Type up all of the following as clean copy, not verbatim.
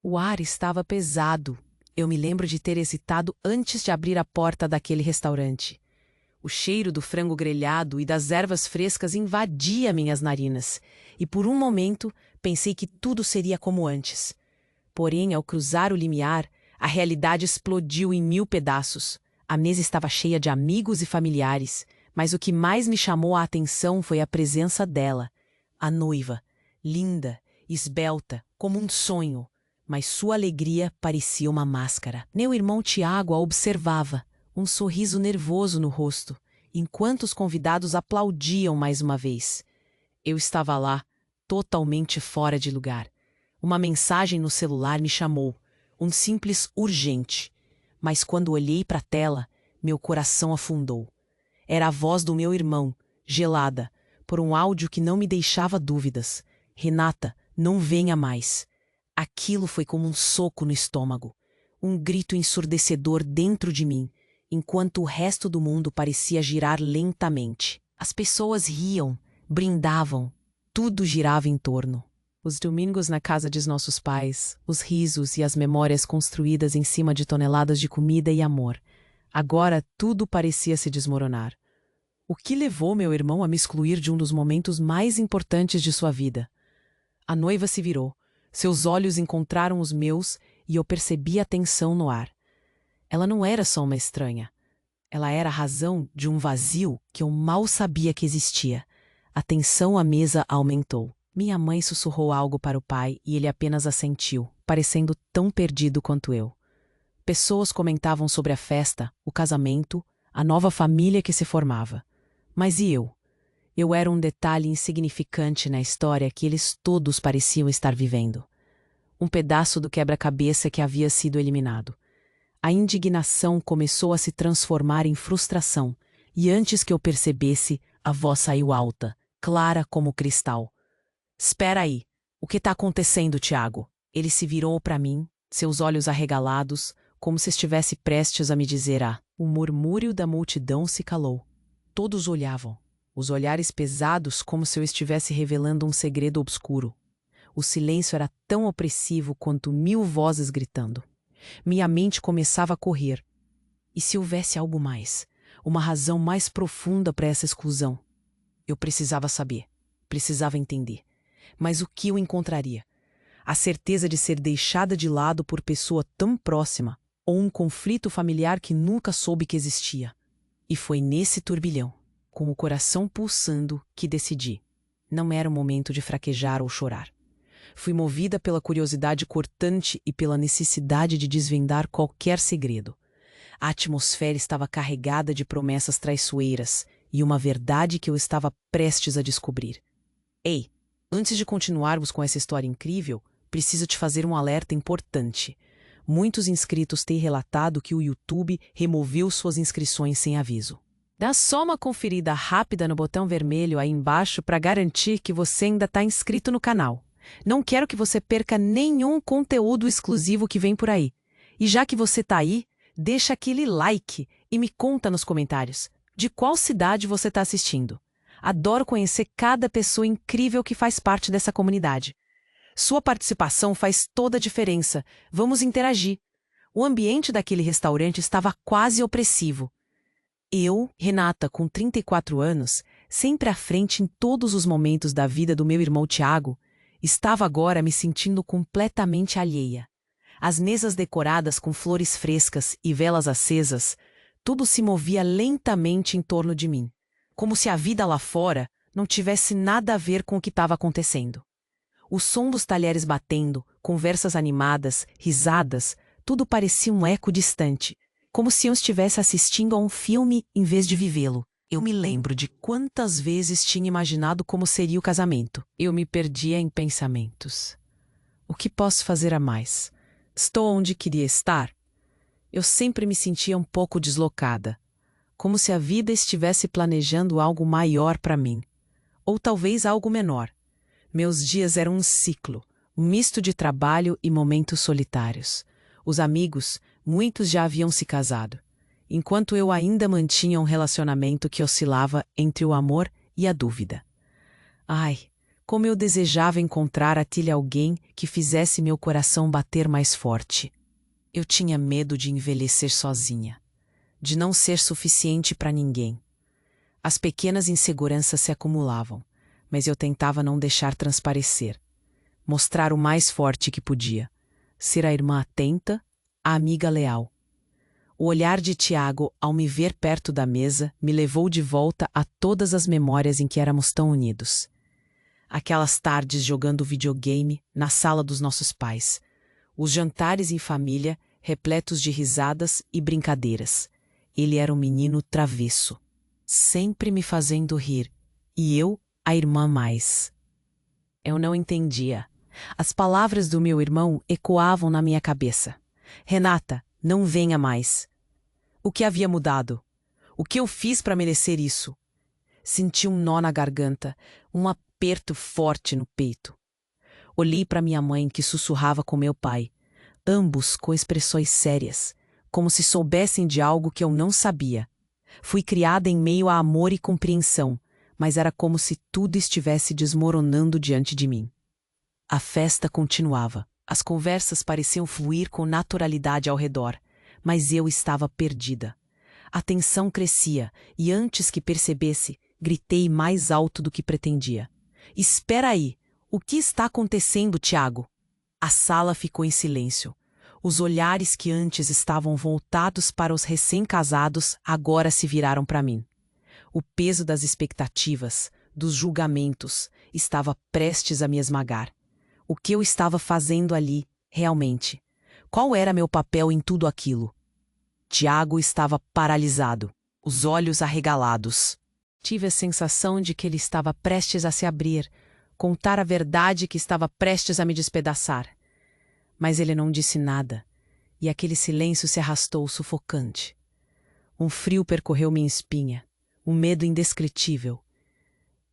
O ar estava pesado. Eu me lembro de ter hesitado antes de abrir a porta daquele restaurante. O cheiro do frango grelhado e das ervas frescas invadia minhas narinas, e por um momento pensei que tudo seria como antes. Porém, ao cruzar o limiar, a realidade explodiu em 1000 pedaços. A mesa estava cheia de amigos e familiares, mas o que mais me chamou a atenção foi a presença dela, a noiva, linda, esbelta, como um sonho, mas sua alegria parecia uma máscara. Meu irmão Tiago a observava, um sorriso nervoso no rosto, enquanto os convidados aplaudiam mais uma vez. Eu estava lá, totalmente fora de lugar. Uma mensagem no celular me chamou, um simples urgente. Mas quando olhei para a tela, meu coração afundou. Era a voz do meu irmão, gelada, por um áudio que não me deixava dúvidas. Renata, não venha mais. Aquilo foi como um soco no estômago, um grito ensurdecedor dentro de mim, enquanto o resto do mundo parecia girar lentamente. As pessoas riam, brindavam, tudo girava em torno. Os domingos na casa de nossos pais, os risos e as memórias construídas em cima de toneladas de comida e amor. Agora tudo parecia se desmoronar. O que levou meu irmão a me excluir de um dos momentos mais importantes de sua vida? A noiva se virou, seus olhos encontraram os meus e eu percebi a tensão no ar. Ela não era só uma estranha. Ela era a razão de um vazio que eu mal sabia que existia. A tensão à mesa aumentou. Minha mãe sussurrou algo para o pai e ele apenas assentiu, parecendo tão perdido quanto eu. Pessoas comentavam sobre a festa, o casamento, a nova família que se formava. Mas e eu? Eu era um detalhe insignificante na história que eles todos pareciam estar vivendo. Um pedaço do quebra-cabeça que havia sido eliminado. A indignação começou a se transformar em frustração, e antes que eu percebesse, a voz saiu alta, clara como cristal. Espera aí, o que está acontecendo, Tiago? Ele se virou para mim, seus olhos arregalados, como se estivesse prestes a me dizer O murmúrio da multidão se calou. Todos olhavam, os olhares pesados como se eu estivesse revelando um segredo obscuro. O silêncio era tão opressivo quanto 1000 vozes gritando. Minha mente começava a correr. E se houvesse algo mais? Uma razão mais profunda para essa exclusão? Eu precisava saber, precisava entender. Mas o que eu encontraria? A certeza de ser deixada de lado por pessoa tão próxima, ou um conflito familiar que nunca soube que existia? E foi nesse turbilhão, com o coração pulsando, que decidi. Não era o momento de fraquejar ou chorar. Fui movida pela curiosidade cortante e pela necessidade de desvendar qualquer segredo. A atmosfera estava carregada de promessas traiçoeiras e uma verdade que eu estava prestes a descobrir. Ei, antes de continuarmos com essa história incrível, preciso te fazer um alerta importante. Muitos inscritos têm relatado que o YouTube removeu suas inscrições sem aviso. Dá só uma conferida rápida no botão vermelho aí embaixo para garantir que você ainda está inscrito no canal. Não quero que você perca nenhum conteúdo exclusivo que vem por aí. E já que você está aí, deixa aquele like e me conta nos comentários de qual cidade você está assistindo. Adoro conhecer cada pessoa incrível que faz parte dessa comunidade. Sua participação faz toda a diferença. Vamos interagir. O ambiente daquele restaurante estava quase opressivo. Eu, Renata, com 34 anos, sempre à frente em todos os momentos da vida do meu irmão Tiago, estava agora me sentindo completamente alheia. As mesas decoradas com flores frescas e velas acesas, tudo se movia lentamente em torno de mim, como se a vida lá fora não tivesse nada a ver com o que estava acontecendo. O som dos talheres batendo, conversas animadas, risadas, tudo parecia um eco distante, como se eu estivesse assistindo a um filme em vez de vivê-lo. Eu me lembro de quantas vezes tinha imaginado como seria o casamento. Eu me perdia em pensamentos. O que posso fazer a mais? Estou onde queria estar? Eu sempre me sentia um pouco deslocada, como se a vida estivesse planejando algo maior para mim, ou talvez algo menor. Meus dias eram um ciclo, um misto de trabalho e momentos solitários. Os amigos, muitos já haviam se casado, enquanto eu ainda mantinha um relacionamento que oscilava entre o amor e a dúvida. Ai, Como eu desejava encontrar aquele alguém que fizesse meu coração bater mais forte. Eu tinha medo de envelhecer sozinha, de não ser suficiente para ninguém. As pequenas inseguranças se acumulavam, mas eu tentava não deixar transparecer. Mostrar o mais forte que podia. Ser a irmã atenta, a amiga leal. O olhar de Tiago, ao me ver perto da mesa, me levou de volta a todas as memórias em que éramos tão unidos. Aquelas tardes jogando videogame na sala dos nossos pais. Os jantares em família, repletos de risadas e brincadeiras. Ele era um menino travesso, sempre me fazendo rir, e eu, a irmã mais. Eu não entendia. As palavras do meu irmão ecoavam na minha cabeça. Renata, não venha mais. O que havia mudado? O que eu fiz para merecer isso? Senti um nó na garganta, um aperto forte no peito. Olhei para minha mãe que sussurrava com meu pai, ambos com expressões sérias, como se soubessem de algo que eu não sabia. Fui criada em meio a amor e compreensão, mas era como se tudo estivesse desmoronando diante de mim. A festa continuava. As conversas pareciam fluir com naturalidade ao redor, mas eu estava perdida. A tensão crescia e antes que percebesse, gritei mais alto do que pretendia. Espera aí! O que está acontecendo, Tiago? A sala ficou em silêncio. Os olhares que antes estavam voltados para os recém-casados agora se viraram para mim. O peso das expectativas, dos julgamentos, estava prestes a me esmagar. O que eu estava fazendo ali, realmente? Qual era meu papel em tudo aquilo? Tiago estava paralisado, os olhos arregalados. Tive a sensação de que ele estava prestes a se abrir, contar a verdade que estava prestes a me despedaçar. Mas ele não disse nada, e aquele silêncio se arrastou sufocante. Um frio percorreu minha espinha, um medo indescritível.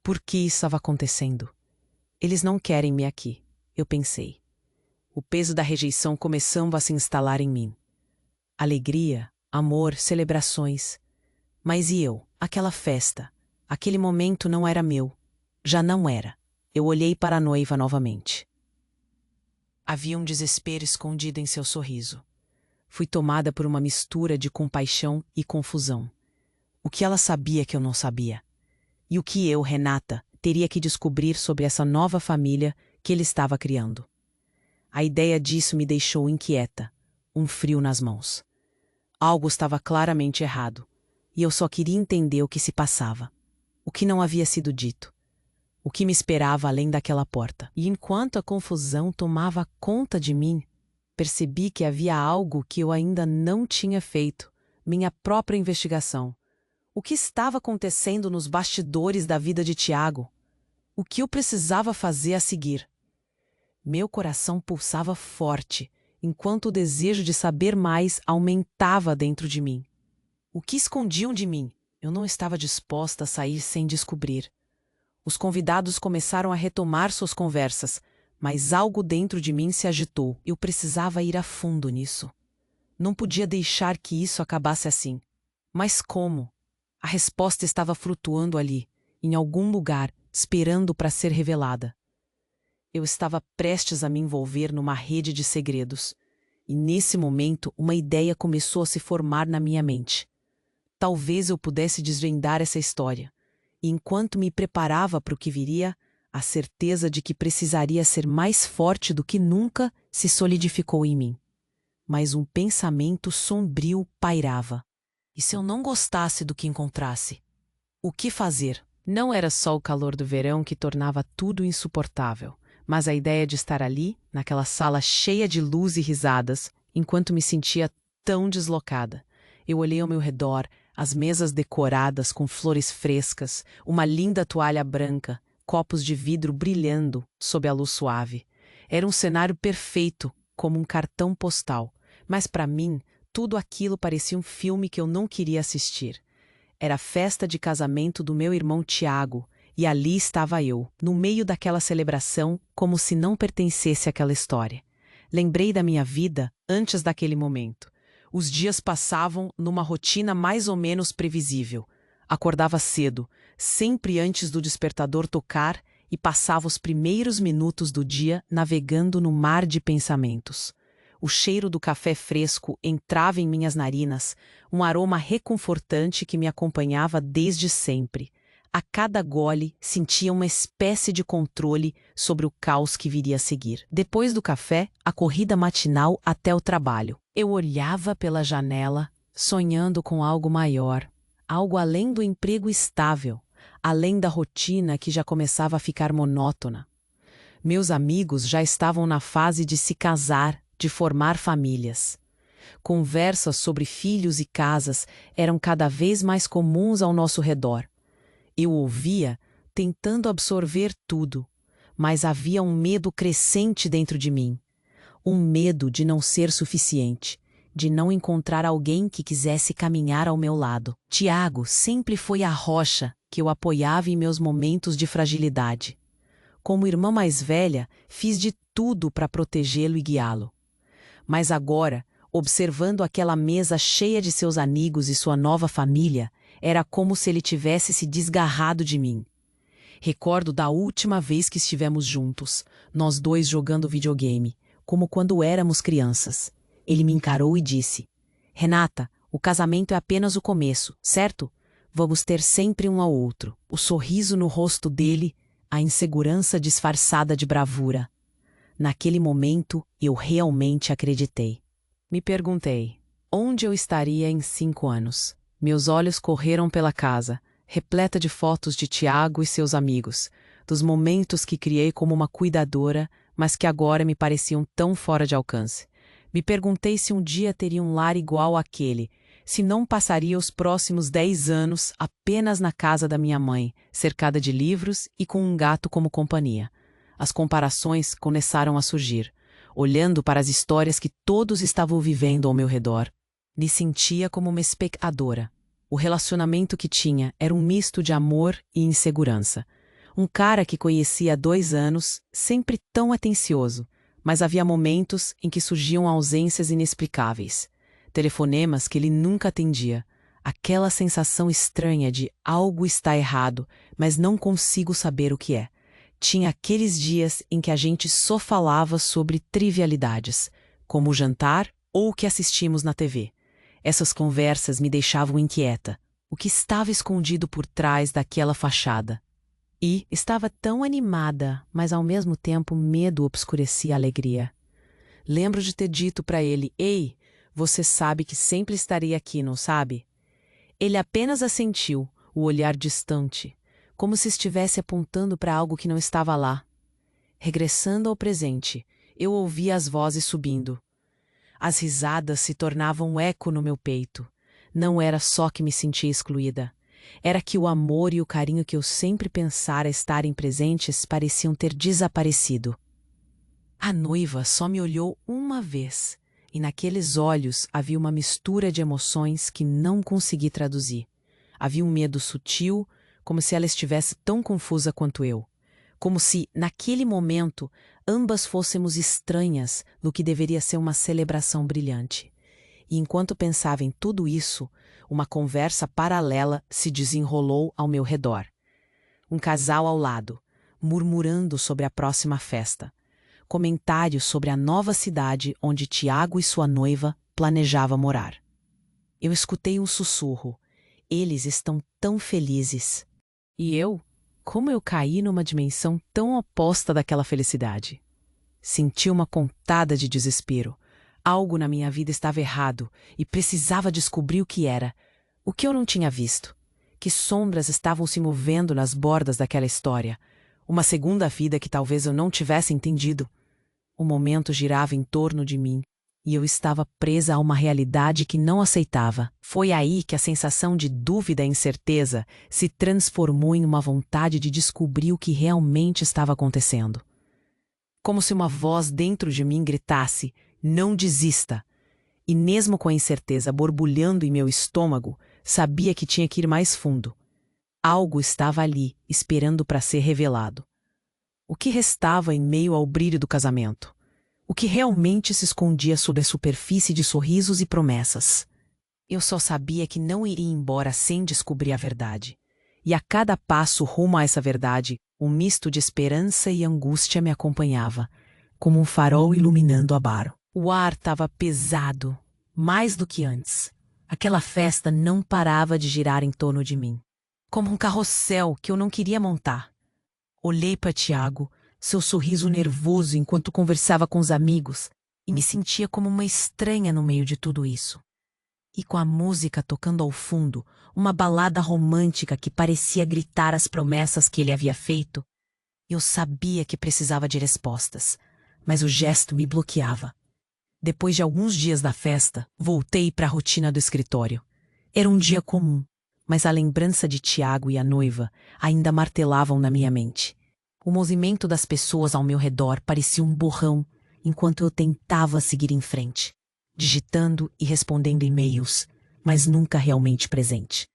Por que isso estava acontecendo? Eles não querem-me aqui, eu pensei. O peso da rejeição começando a se instalar em mim. Alegria, amor, celebrações. Mas e eu? Aquela festa? Aquele momento não era meu. Já não era. Eu olhei para a noiva novamente. Havia um desespero escondido em seu sorriso. Fui tomada por uma mistura de compaixão e confusão. O que ela sabia que eu não sabia? E o que eu, Renata, teria que descobrir sobre essa nova família que ele estava criando? A ideia disso me deixou inquieta, um frio nas mãos. Algo estava claramente errado, e eu só queria entender o que se passava. O que não havia sido dito. O que me esperava além daquela porta. E enquanto a confusão tomava conta de mim, percebi que havia algo que eu ainda não tinha feito, minha própria investigação. O que estava acontecendo nos bastidores da vida de Tiago? O que eu precisava fazer a seguir? Meu coração pulsava forte, enquanto o desejo de saber mais aumentava dentro de mim. O que escondiam de mim? Eu não estava disposta a sair sem descobrir. Os convidados começaram a retomar suas conversas, mas algo dentro de mim se agitou. Eu precisava ir a fundo nisso. Não podia deixar que isso acabasse assim. Mas como? A resposta estava flutuando ali, em algum lugar, esperando para ser revelada. Eu estava prestes a me envolver numa rede de segredos, e nesse momento uma ideia começou a se formar na minha mente. Talvez eu pudesse desvendar essa história, e enquanto me preparava para o que viria, a certeza de que precisaria ser mais forte do que nunca se solidificou em mim. Mas um pensamento sombrio pairava. E se eu não gostasse do que encontrasse? O que fazer? Não era só o calor do verão que tornava tudo insuportável, mas a ideia de estar ali, naquela sala cheia de luz e risadas, enquanto me sentia tão deslocada. Eu olhei ao meu redor, as mesas decoradas com flores frescas, uma linda toalha branca, copos de vidro brilhando sob a luz suave. Era um cenário perfeito, como um cartão postal, mas para mim, tudo aquilo parecia um filme que eu não queria assistir. Era a festa de casamento do meu irmão Tiago, e ali estava eu, no meio daquela celebração, como se não pertencesse àquela história. Lembrei da minha vida antes daquele momento. Os dias passavam numa rotina mais ou menos previsível. Acordava cedo, sempre antes do despertador tocar, e passava os primeiros minutos do dia navegando no mar de pensamentos. O cheiro do café fresco entrava em minhas narinas, um aroma reconfortante que me acompanhava desde sempre. A cada gole, sentia uma espécie de controle sobre o caos que viria a seguir. Depois do café, a corrida matinal até o trabalho. Eu olhava pela janela, sonhando com algo maior, algo além do emprego estável, além da rotina que já começava a ficar monótona. Meus amigos já estavam na fase de se casar, de formar famílias. Conversas sobre filhos e casas eram cada vez mais comuns ao nosso redor. Eu ouvia, tentando absorver tudo, mas havia um medo crescente dentro de mim. Um medo de não ser suficiente, de não encontrar alguém que quisesse caminhar ao meu lado. Tiago sempre foi a rocha que eu apoiava em meus momentos de fragilidade. Como irmã mais velha, fiz de tudo para protegê-lo e guiá-lo. Mas agora, observando aquela mesa cheia de seus amigos e sua nova família, era como se ele tivesse se desgarrado de mim. Recordo da última vez que estivemos juntos, nós dois jogando videogame, como quando éramos crianças. Ele me encarou e disse: "Renata, o casamento é apenas o começo, certo? Vamos ter sempre um ao outro." O sorriso no rosto dele, a insegurança disfarçada de bravura. Naquele momento, eu realmente acreditei. Me perguntei, onde eu estaria em 5 anos? Meus olhos correram pela casa, repleta de fotos de Tiago e seus amigos, dos momentos que criei como uma cuidadora, mas que agora me pareciam tão fora de alcance. Me perguntei se um dia teria um lar igual àquele, se não passaria os próximos 10 anos apenas na casa da minha mãe, cercada de livros e com um gato como companhia. As comparações começaram a surgir. Olhando para as histórias que todos estavam vivendo ao meu redor, me sentia como uma espectadora. O relacionamento que tinha era um misto de amor e insegurança. Um cara que conhecia há 2 anos, sempre tão atencioso, mas havia momentos em que surgiam ausências inexplicáveis. Telefonemas que ele nunca atendia. Aquela sensação estranha de algo está errado, mas não consigo saber o que é. Tinha aqueles dias em que a gente só falava sobre trivialidades, como o jantar ou o que assistimos na TV. Essas conversas me deixavam inquieta. O que estava escondido por trás daquela fachada? E estava tão animada, mas ao mesmo tempo medo obscurecia a alegria. Lembro de ter dito para ele: "Ei, você sabe que sempre estarei aqui, não sabe?" Ele apenas assentiu, o olhar distante, como se estivesse apontando para algo que não estava lá. Regressando ao presente, eu ouvia as vozes subindo. As risadas se tornavam um eco no meu peito. Não era só que me sentia excluída. Era que o amor e o carinho que eu sempre pensara estarem presentes pareciam ter desaparecido. A noiva só me olhou uma vez, e naqueles olhos havia uma mistura de emoções que não consegui traduzir. Havia um medo sutil, como se ela estivesse tão confusa quanto eu. Como se, naquele momento, ambas fôssemos estranhas no que deveria ser uma celebração brilhante. E enquanto pensava em tudo isso, uma conversa paralela se desenrolou ao meu redor. Um casal ao lado, murmurando sobre a próxima festa. Comentários sobre a nova cidade onde Tiago e sua noiva planejavam morar. Eu escutei um sussurro. Eles estão tão felizes. E eu? Como eu caí numa dimensão tão oposta daquela felicidade? Senti uma pontada de desespero. Algo na minha vida estava errado e precisava descobrir o que era. O que eu não tinha visto? Que sombras estavam se movendo nas bordas daquela história? Uma segunda vida que talvez eu não tivesse entendido. O momento girava em torno de mim e eu estava presa a uma realidade que não aceitava. Foi aí que a sensação de dúvida e incerteza se transformou em uma vontade de descobrir o que realmente estava acontecendo. Como se uma voz dentro de mim gritasse: "Não desista!" E mesmo com a incerteza borbulhando em meu estômago, sabia que tinha que ir mais fundo. Algo estava ali, esperando para ser revelado. O que restava em meio ao brilho do casamento? O que realmente se escondia sob a superfície de sorrisos e promessas? Eu só sabia que não iria embora sem descobrir a verdade. E a cada passo rumo a essa verdade, Um misto de esperança e angústia me acompanhava, como um farol iluminando a bar. O ar estava pesado, mais do que antes. Aquela festa não parava de girar em torno de mim, como um carrossel que eu não queria montar. Olhei para Tiago, seu sorriso nervoso enquanto conversava com os amigos, e me sentia como uma estranha no meio de tudo isso. E com a música tocando ao fundo, uma balada romântica que parecia gritar as promessas que ele havia feito, eu sabia que precisava de respostas, mas o gesto me bloqueava. Depois de alguns dias da festa, voltei para a rotina do escritório. Era um dia comum, mas a lembrança de Tiago e a noiva ainda martelavam na minha mente. O movimento das pessoas ao meu redor parecia um borrão, enquanto eu tentava seguir em frente, digitando e respondendo e-mails, mas nunca realmente presente.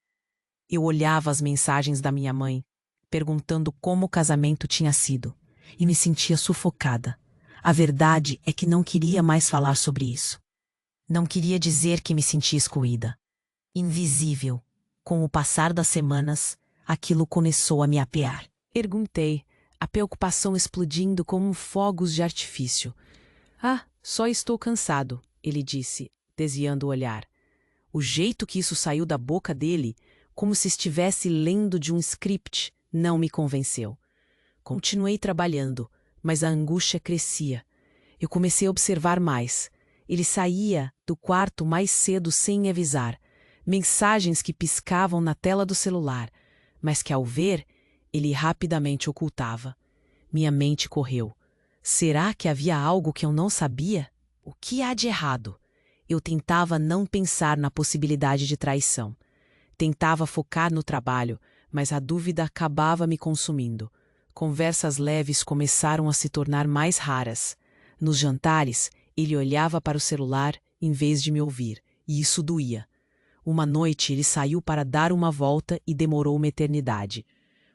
Eu olhava as mensagens da minha mãe, perguntando como o casamento tinha sido, e me sentia sufocada. A verdade é que não queria mais falar sobre isso. Não queria dizer que me sentia excluída. Invisível. Com o passar das semanas, aquilo começou a me apear. Perguntei, a preocupação explodindo como fogos de artifício. Ah, só estou cansado, ele disse, desviando o olhar. O jeito que isso saiu da boca dele, como se estivesse lendo de um script, não me convenceu. Continuei trabalhando, mas a angústia crescia. Eu comecei a observar mais. Ele saía do quarto mais cedo sem me avisar. Mensagens que piscavam na tela do celular, mas que ao ver, ele rapidamente ocultava. Minha mente correu. Será que havia algo que eu não sabia? O que há de errado? Eu tentava não pensar na possibilidade de traição. Tentava focar no trabalho, mas a dúvida acabava me consumindo. Conversas leves começaram a se tornar mais raras. Nos jantares, ele olhava para o celular em vez de me ouvir, e isso doía. Uma noite ele saiu para dar uma volta e demorou uma eternidade.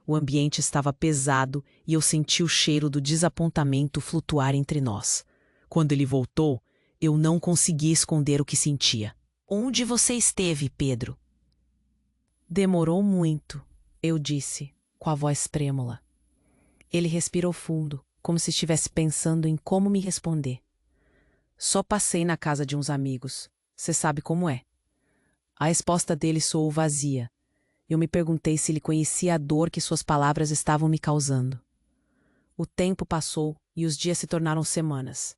O ambiente estava pesado e eu senti o cheiro do desapontamento flutuar entre nós. Quando ele voltou, eu não consegui esconder o que sentia. Onde você esteve, Pedro? Demorou muito, eu disse, com a voz trêmula. Ele respirou fundo, como se estivesse pensando em como me responder. Só passei na casa de uns amigos. Você sabe como é. A resposta dele soou vazia. Eu me perguntei se ele conhecia a dor que suas palavras estavam me causando. O tempo passou e os dias se tornaram semanas.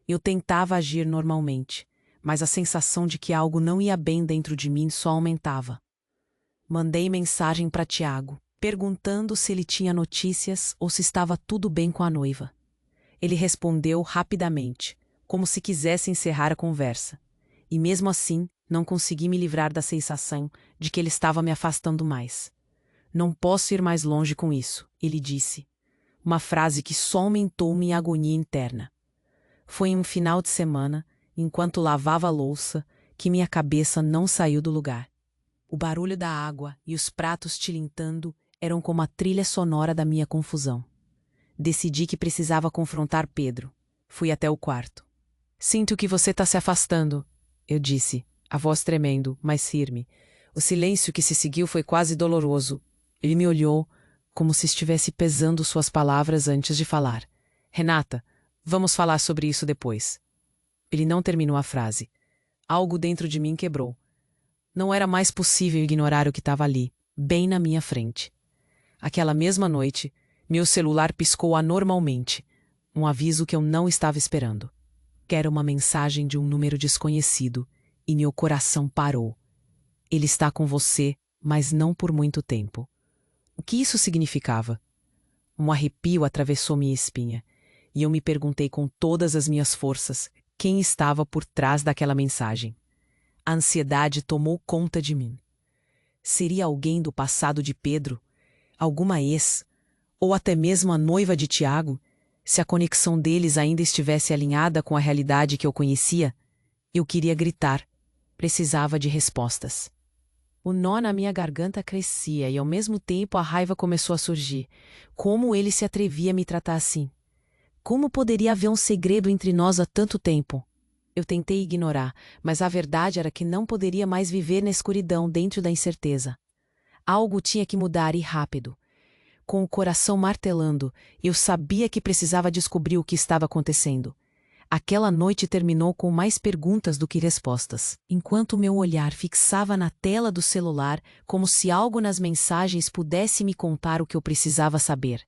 Eu tentava agir normalmente, mas a sensação de que algo não ia bem dentro de mim só aumentava. Mandei mensagem para Tiago, perguntando se ele tinha notícias ou se estava tudo bem com a noiva. Ele respondeu rapidamente, como se quisesse encerrar a conversa. E mesmo assim, não consegui me livrar da sensação de que ele estava me afastando mais. Não posso ir mais longe com isso, ele disse. Uma frase que só aumentou minha agonia interna. Foi em um final de semana, enquanto lavava a louça, que minha cabeça não saiu do lugar. O barulho da água e os pratos tilintando eram como a trilha sonora da minha confusão. Decidi que precisava confrontar Pedro. Fui até o quarto. Sinto que você está se afastando, eu disse, a voz tremendo, mas firme. O silêncio que se seguiu foi quase doloroso. Ele me olhou, como se estivesse pesando suas palavras antes de falar. Renata, vamos falar sobre isso depois. Ele não terminou a frase. Algo dentro de mim quebrou. Não era mais possível ignorar o que estava ali, bem na minha frente. Aquela mesma noite, meu celular piscou anormalmente, um aviso que eu não estava esperando. Era uma mensagem de um número desconhecido, e meu coração parou. Ele está com você, mas não por muito tempo. O que isso significava? Um arrepio atravessou minha espinha, e eu me perguntei com todas as minhas forças quem estava por trás daquela mensagem. A ansiedade tomou conta de mim. Seria alguém do passado de Pedro? Alguma ex? Ou até mesmo a noiva de Tiago? Se a conexão deles ainda estivesse alinhada com a realidade que eu conhecia? Eu queria gritar. Precisava de respostas. O nó na minha garganta crescia e ao mesmo tempo a raiva começou a surgir. Como ele se atrevia a me tratar assim? Como poderia haver um segredo entre nós há tanto tempo? Eu tentei ignorar, mas a verdade era que não poderia mais viver na escuridão dentro da incerteza. Algo tinha que mudar e rápido. Com o coração martelando, eu sabia que precisava descobrir o que estava acontecendo. Aquela noite terminou com mais perguntas do que respostas, enquanto meu olhar fixava na tela do celular como se algo nas mensagens pudesse me contar o que eu precisava saber.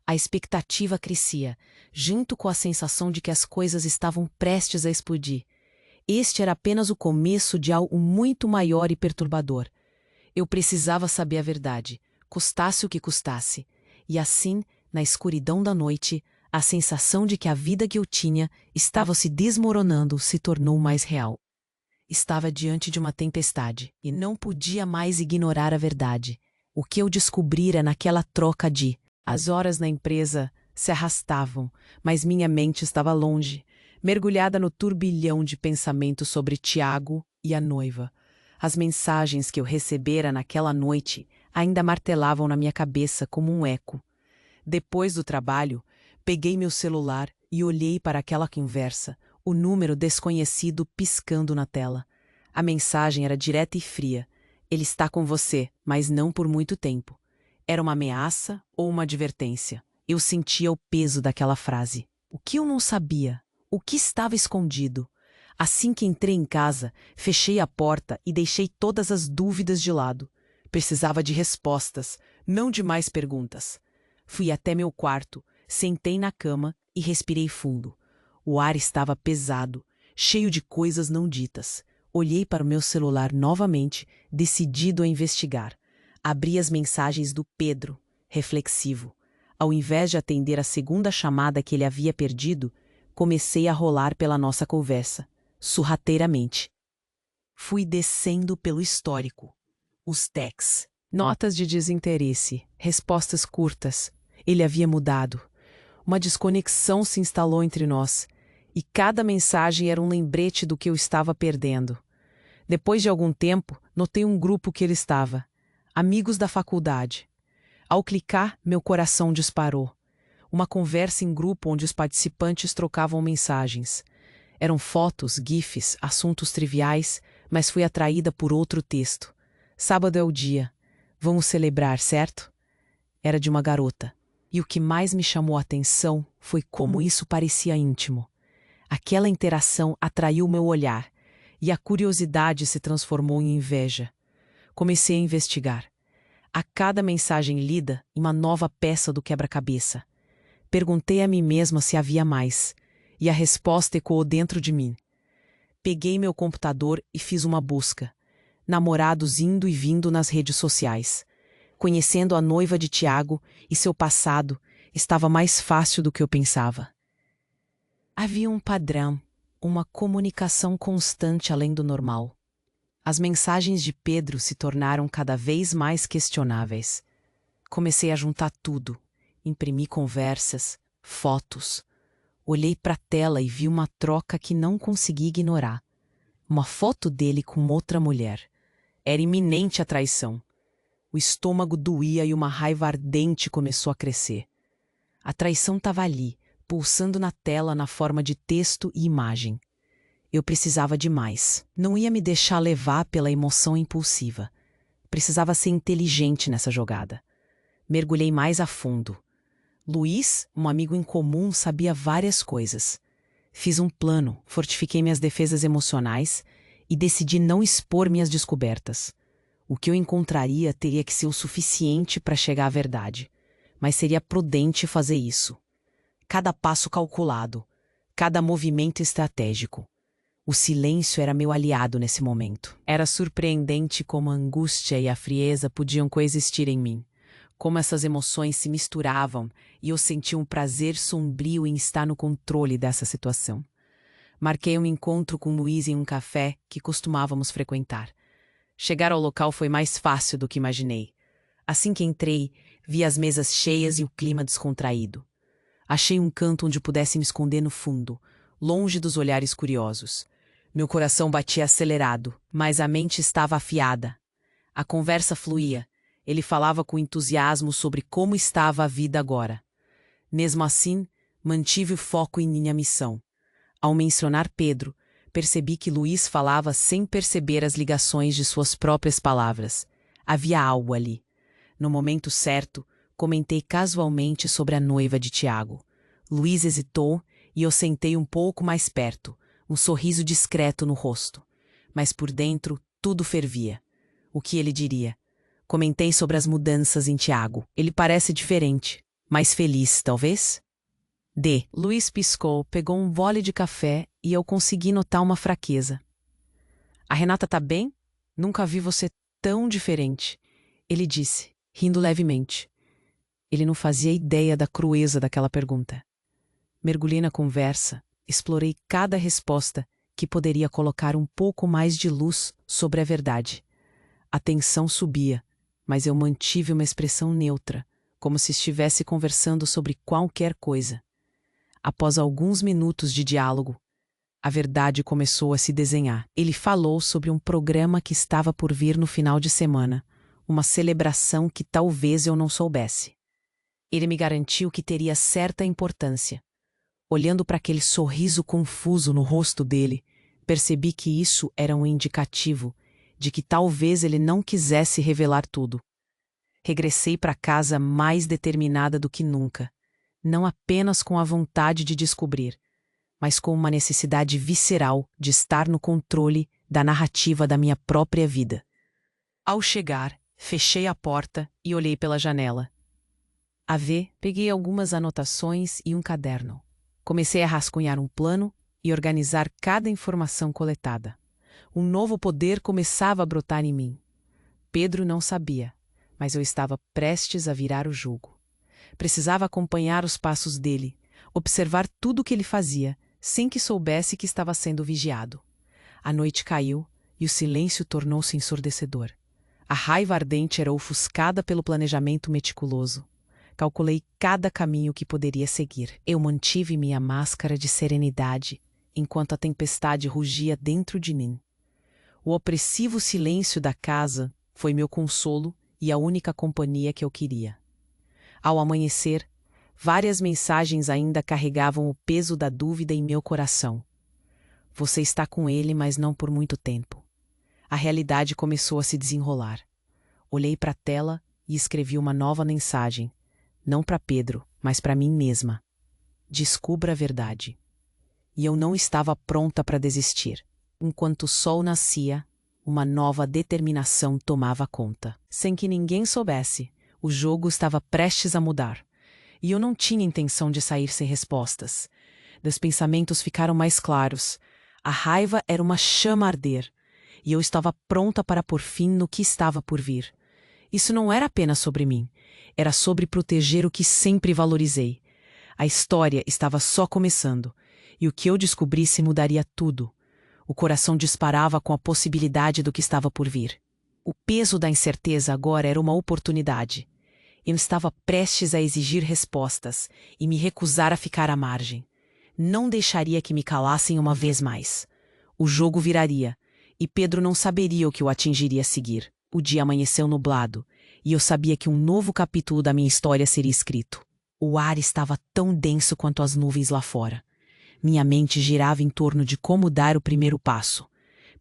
A expectativa crescia, junto com a sensação de que as coisas estavam prestes a explodir. Este era apenas o começo de algo muito maior e perturbador. Eu precisava saber a verdade, custasse o que custasse, e assim, na escuridão da noite, a sensação de que a vida que eu tinha estava se desmoronando se tornou mais real. Estava diante de uma tempestade e não podia mais ignorar a verdade. O que eu descobrira naquela troca de... As horas na empresa se arrastavam, mas minha mente estava longe, mergulhada no turbilhão de pensamentos sobre Tiago e a noiva. As mensagens que eu recebera naquela noite ainda martelavam na minha cabeça como um eco. Depois do trabalho, peguei meu celular e olhei para aquela conversa, o número desconhecido piscando na tela. A mensagem era direta e fria. Ele está com você, mas não por muito tempo. Era uma ameaça ou uma advertência? Eu sentia o peso daquela frase. O que eu não sabia? O que estava escondido? Assim que entrei em casa, fechei a porta e deixei todas as dúvidas de lado. Precisava de respostas, não de mais perguntas. Fui até meu quarto, sentei na cama e respirei fundo. O ar estava pesado, cheio de coisas não ditas. Olhei para o meu celular novamente, decidido a investigar. Abri as mensagens do Pedro, reflexivo. Ao invés de atender a segunda chamada que ele havia perdido, comecei a rolar pela nossa conversa, sorrateiramente. Fui descendo pelo histórico. Os texts, notas de desinteresse, respostas curtas. Ele havia mudado. Uma desconexão se instalou entre nós, e cada mensagem era um lembrete do que eu estava perdendo. Depois de algum tempo, notei um grupo que ele estava. Amigos da faculdade. Ao clicar, meu coração disparou. Uma conversa em grupo onde os participantes trocavam mensagens. Eram fotos, gifs, assuntos triviais, mas fui atraída por outro texto. Sábado é o dia. Vamos celebrar, certo? Era de uma garota. E o que mais me chamou a atenção foi como isso parecia íntimo. Aquela interação atraiu meu olhar, e a curiosidade se transformou em inveja. Comecei a investigar. A cada mensagem lida, uma nova peça do quebra-cabeça. Perguntei a mim mesma se havia mais, e a resposta ecoou dentro de mim. Peguei meu computador e fiz uma busca. Namorados indo e vindo nas redes sociais. Conhecendo a noiva de Tiago e seu passado, estava mais fácil do que eu pensava. Havia um padrão, uma comunicação constante além do normal. As mensagens de Pedro se tornaram cada vez mais questionáveis. Comecei a juntar tudo, imprimi conversas, fotos. Olhei para a tela e vi uma troca que não consegui ignorar. Uma foto dele com outra mulher. Era iminente a traição. O estômago doía e uma raiva ardente começou a crescer. A traição estava ali, pulsando na tela na forma de texto e imagem. Eu precisava de mais. Não ia me deixar levar pela emoção impulsiva. Precisava ser inteligente nessa jogada. Mergulhei mais a fundo. Luiz, um amigo em comum, sabia várias coisas. Fiz um plano, fortifiquei minhas defesas emocionais e decidi não expor minhas descobertas. O que eu encontraria teria que ser o suficiente para chegar à verdade, mas seria prudente fazer isso. Cada passo calculado, cada movimento estratégico. O silêncio era meu aliado nesse momento. Era surpreendente como a angústia e a frieza podiam coexistir em mim. Como essas emoções se misturavam e eu sentia um prazer sombrio em estar no controle dessa situação. Marquei um encontro com Luiz em um café que costumávamos frequentar. Chegar ao local foi mais fácil do que imaginei. Assim que entrei, vi as mesas cheias e o clima descontraído. Achei um canto onde pudesse me esconder no fundo, longe dos olhares curiosos. Meu coração batia acelerado, mas a mente estava afiada. A conversa fluía. Ele falava com entusiasmo sobre como estava a vida agora. Mesmo assim, mantive o foco em minha missão. Ao mencionar Pedro, percebi que Luiz falava sem perceber as ligações de suas próprias palavras. Havia algo ali. No momento certo, Comentei casualmente sobre a noiva de Tiago. Luiz hesitou e eu sentei um pouco mais perto, um sorriso discreto no rosto. Mas por dentro, tudo fervia. O que ele diria? Comentei sobre as mudanças em Tiago. Ele parece diferente. Mais feliz, talvez? Luiz piscou, pegou um gole de café e eu consegui notar uma fraqueza. A Renata tá bem? Nunca vi você tão diferente. Ele disse, rindo levemente. Ele não fazia ideia da crueza daquela pergunta. Mergulhei na conversa, explorei cada resposta que poderia colocar um pouco mais de luz sobre a verdade. A tensão subia, mas eu mantive uma expressão neutra, como se estivesse conversando sobre qualquer coisa. Após alguns minutos de diálogo, a verdade começou a se desenhar. Ele falou sobre um programa que estava por vir no final de semana, uma celebração que talvez eu não soubesse. Ele me garantiu que teria certa importância. Olhando para aquele sorriso confuso no rosto dele, percebi que isso era um indicativo de que talvez ele não quisesse revelar tudo. Regressei para casa mais determinada do que nunca, não apenas com a vontade de descobrir, mas com uma necessidade visceral de estar no controle da narrativa da minha própria vida. Ao chegar, fechei a porta e olhei pela janela. Peguei algumas anotações e um caderno. Comecei a rascunhar um plano e organizar cada informação coletada. Um novo poder começava a brotar em mim. Pedro não sabia, mas eu estava prestes a virar o jogo. Precisava acompanhar os passos dele, observar tudo o que ele fazia, sem que soubesse que estava sendo vigiado. A noite caiu e o silêncio tornou-se ensurdecedor. A raiva ardente era ofuscada pelo planejamento meticuloso. Calculei cada caminho que poderia seguir. Eu mantive minha máscara de serenidade, enquanto a tempestade rugia dentro de mim. O opressivo silêncio da casa foi meu consolo e a única companhia que eu queria. Ao amanhecer, várias mensagens ainda carregavam o peso da dúvida em meu coração. Você está com ele, mas não por muito tempo. A realidade começou a se desenrolar. Olhei para a tela e escrevi uma nova mensagem. Não para Pedro, mas para mim mesma. Descubra a verdade. E eu não estava pronta para desistir. Enquanto o sol nascia, uma nova determinação tomava conta. Sem que ninguém soubesse, o jogo estava prestes a mudar. E eu não tinha intenção de sair sem respostas. Meus pensamentos ficaram mais claros. A raiva era uma chama a arder. E eu estava pronta para pôr fim no que estava por vir. Isso não era apenas sobre mim. Era sobre proteger o que sempre valorizei. A história estava só começando, e o que eu descobrisse mudaria tudo. O coração disparava com a possibilidade do que estava por vir. O peso da incerteza agora era uma oportunidade. Eu estava prestes a exigir respostas e me recusar a ficar à margem. Não deixaria que me calassem uma vez mais. O jogo viraria, e Pedro não saberia o que o atingiria a seguir. O dia amanheceu nublado, e eu sabia que um novo capítulo da minha história seria escrito. O ar estava tão denso quanto as nuvens lá fora. Minha mente girava em torno de como dar o primeiro passo.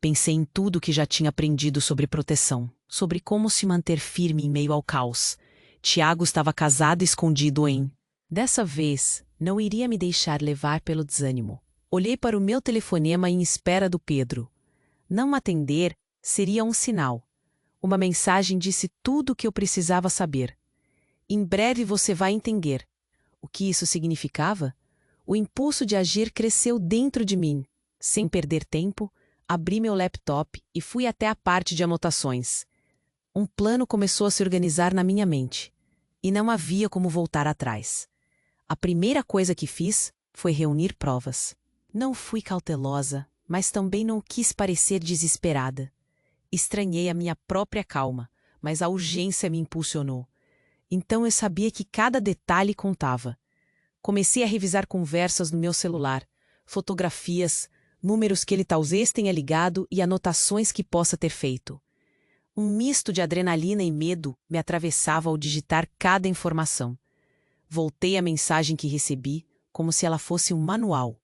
Pensei em tudo que já tinha aprendido sobre proteção, sobre como se manter firme em meio ao caos. Tiago estava casado e escondido em... Dessa vez, não iria me deixar levar pelo desânimo. Olhei para o meu telefonema em espera do Pedro. Não atender seria um sinal. Uma mensagem disse tudo o que eu precisava saber. Em breve você vai entender. O que isso significava? O impulso de agir cresceu dentro de mim. Sem perder tempo, abri meu laptop e fui até a parte de anotações. Um plano começou a se organizar na minha mente. E não havia como voltar atrás. A primeira coisa que fiz foi reunir provas. Não fui cautelosa, mas também não quis parecer desesperada. Estranhei a minha própria calma, mas a urgência me impulsionou. Então eu sabia que cada detalhe contava. Comecei a revisar conversas no meu celular, fotografias, números que ele talvez tenha ligado e anotações que possa ter feito. Um misto de adrenalina e medo me atravessava ao digitar cada informação. Voltei à mensagem que recebi como se ela fosse um manual,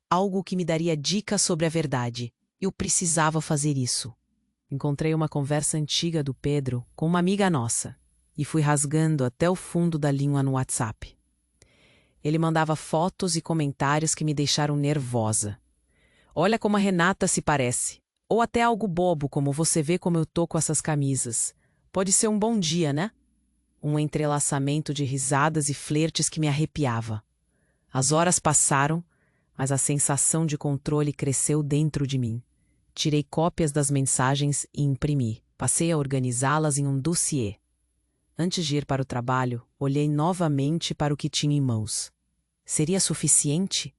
algo que me daria dicas sobre a verdade. Eu precisava fazer isso. Encontrei uma conversa antiga do Pedro com uma amiga nossa, e fui rasgando até o fundo da língua no WhatsApp. Ele mandava fotos e comentários que me deixaram nervosa. Olha como a Renata se parece. Ou até algo bobo, como você vê como eu tô com essas camisas. Pode ser um bom dia, né? Um entrelaçamento de risadas e flertes que me arrepiava. As horas passaram, mas a sensação de controle cresceu dentro de mim. Tirei cópias das mensagens e imprimi. Passei a organizá-las em um dossiê. Antes de ir para o trabalho, olhei novamente para o que tinha em mãos. Seria suficiente?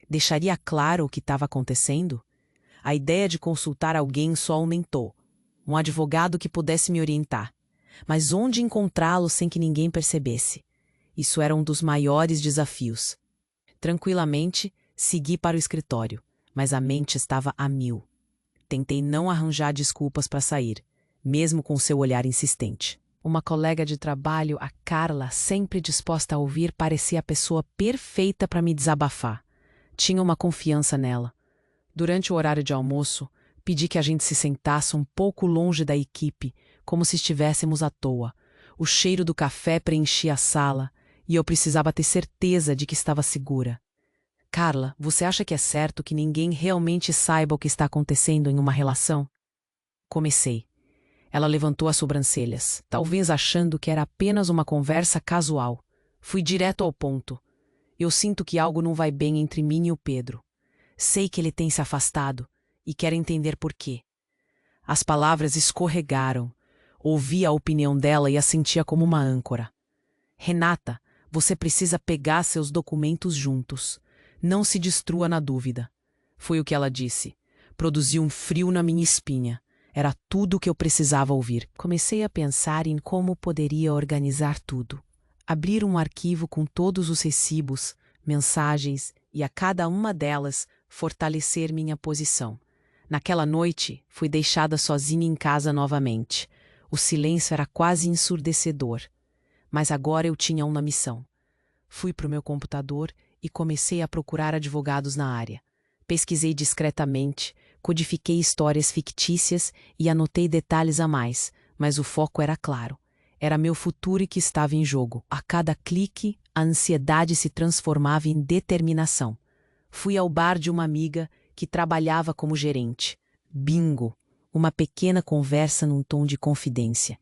Deixaria claro o que estava acontecendo? A ideia de consultar alguém só aumentou. Um advogado que pudesse me orientar. Mas onde encontrá-lo sem que ninguém percebesse? Isso era um dos maiores desafios. Tranquilamente, segui para o escritório, mas a mente estava a mil. Tentei não arranjar desculpas para sair, mesmo com seu olhar insistente. Uma colega de trabalho, a Carla, sempre disposta a ouvir, parecia a pessoa perfeita para me desabafar. Tinha uma confiança nela. Durante o horário de almoço, pedi que a gente se sentasse um pouco longe da equipe, como se estivéssemos à toa. O cheiro do café preenchia a sala e eu precisava ter certeza de que estava segura. Carla, você acha que é certo que ninguém realmente saiba o que está acontecendo em uma relação? Comecei. Ela levantou as sobrancelhas, talvez achando que era apenas uma conversa casual. Fui direto ao ponto. Eu sinto que algo não vai bem entre mim e o Pedro. Sei que ele tem se afastado e quero entender por quê. As palavras escorregaram. Ouvi a opinião dela e a sentia como uma âncora. Renata, você precisa pegar seus documentos juntos. Não se destrua na dúvida. Foi o que ela disse. Produziu um frio na minha espinha. Era tudo o que eu precisava ouvir. Comecei a pensar em como poderia organizar tudo. Abrir um arquivo com todos os recibos, mensagens e a cada uma delas fortalecer minha posição. Naquela noite, fui deixada sozinha em casa novamente. O silêncio era quase ensurdecedor. Mas agora eu tinha uma missão. Fui para o meu computador e comecei a procurar advogados na área. Pesquisei discretamente, codifiquei histórias fictícias e anotei detalhes a mais, mas o foco era claro. Era meu futuro que estava em jogo. A cada clique, a ansiedade se transformava em determinação. Fui ao bar de uma amiga que trabalhava como gerente. Bingo! Uma pequena conversa num tom de confidência.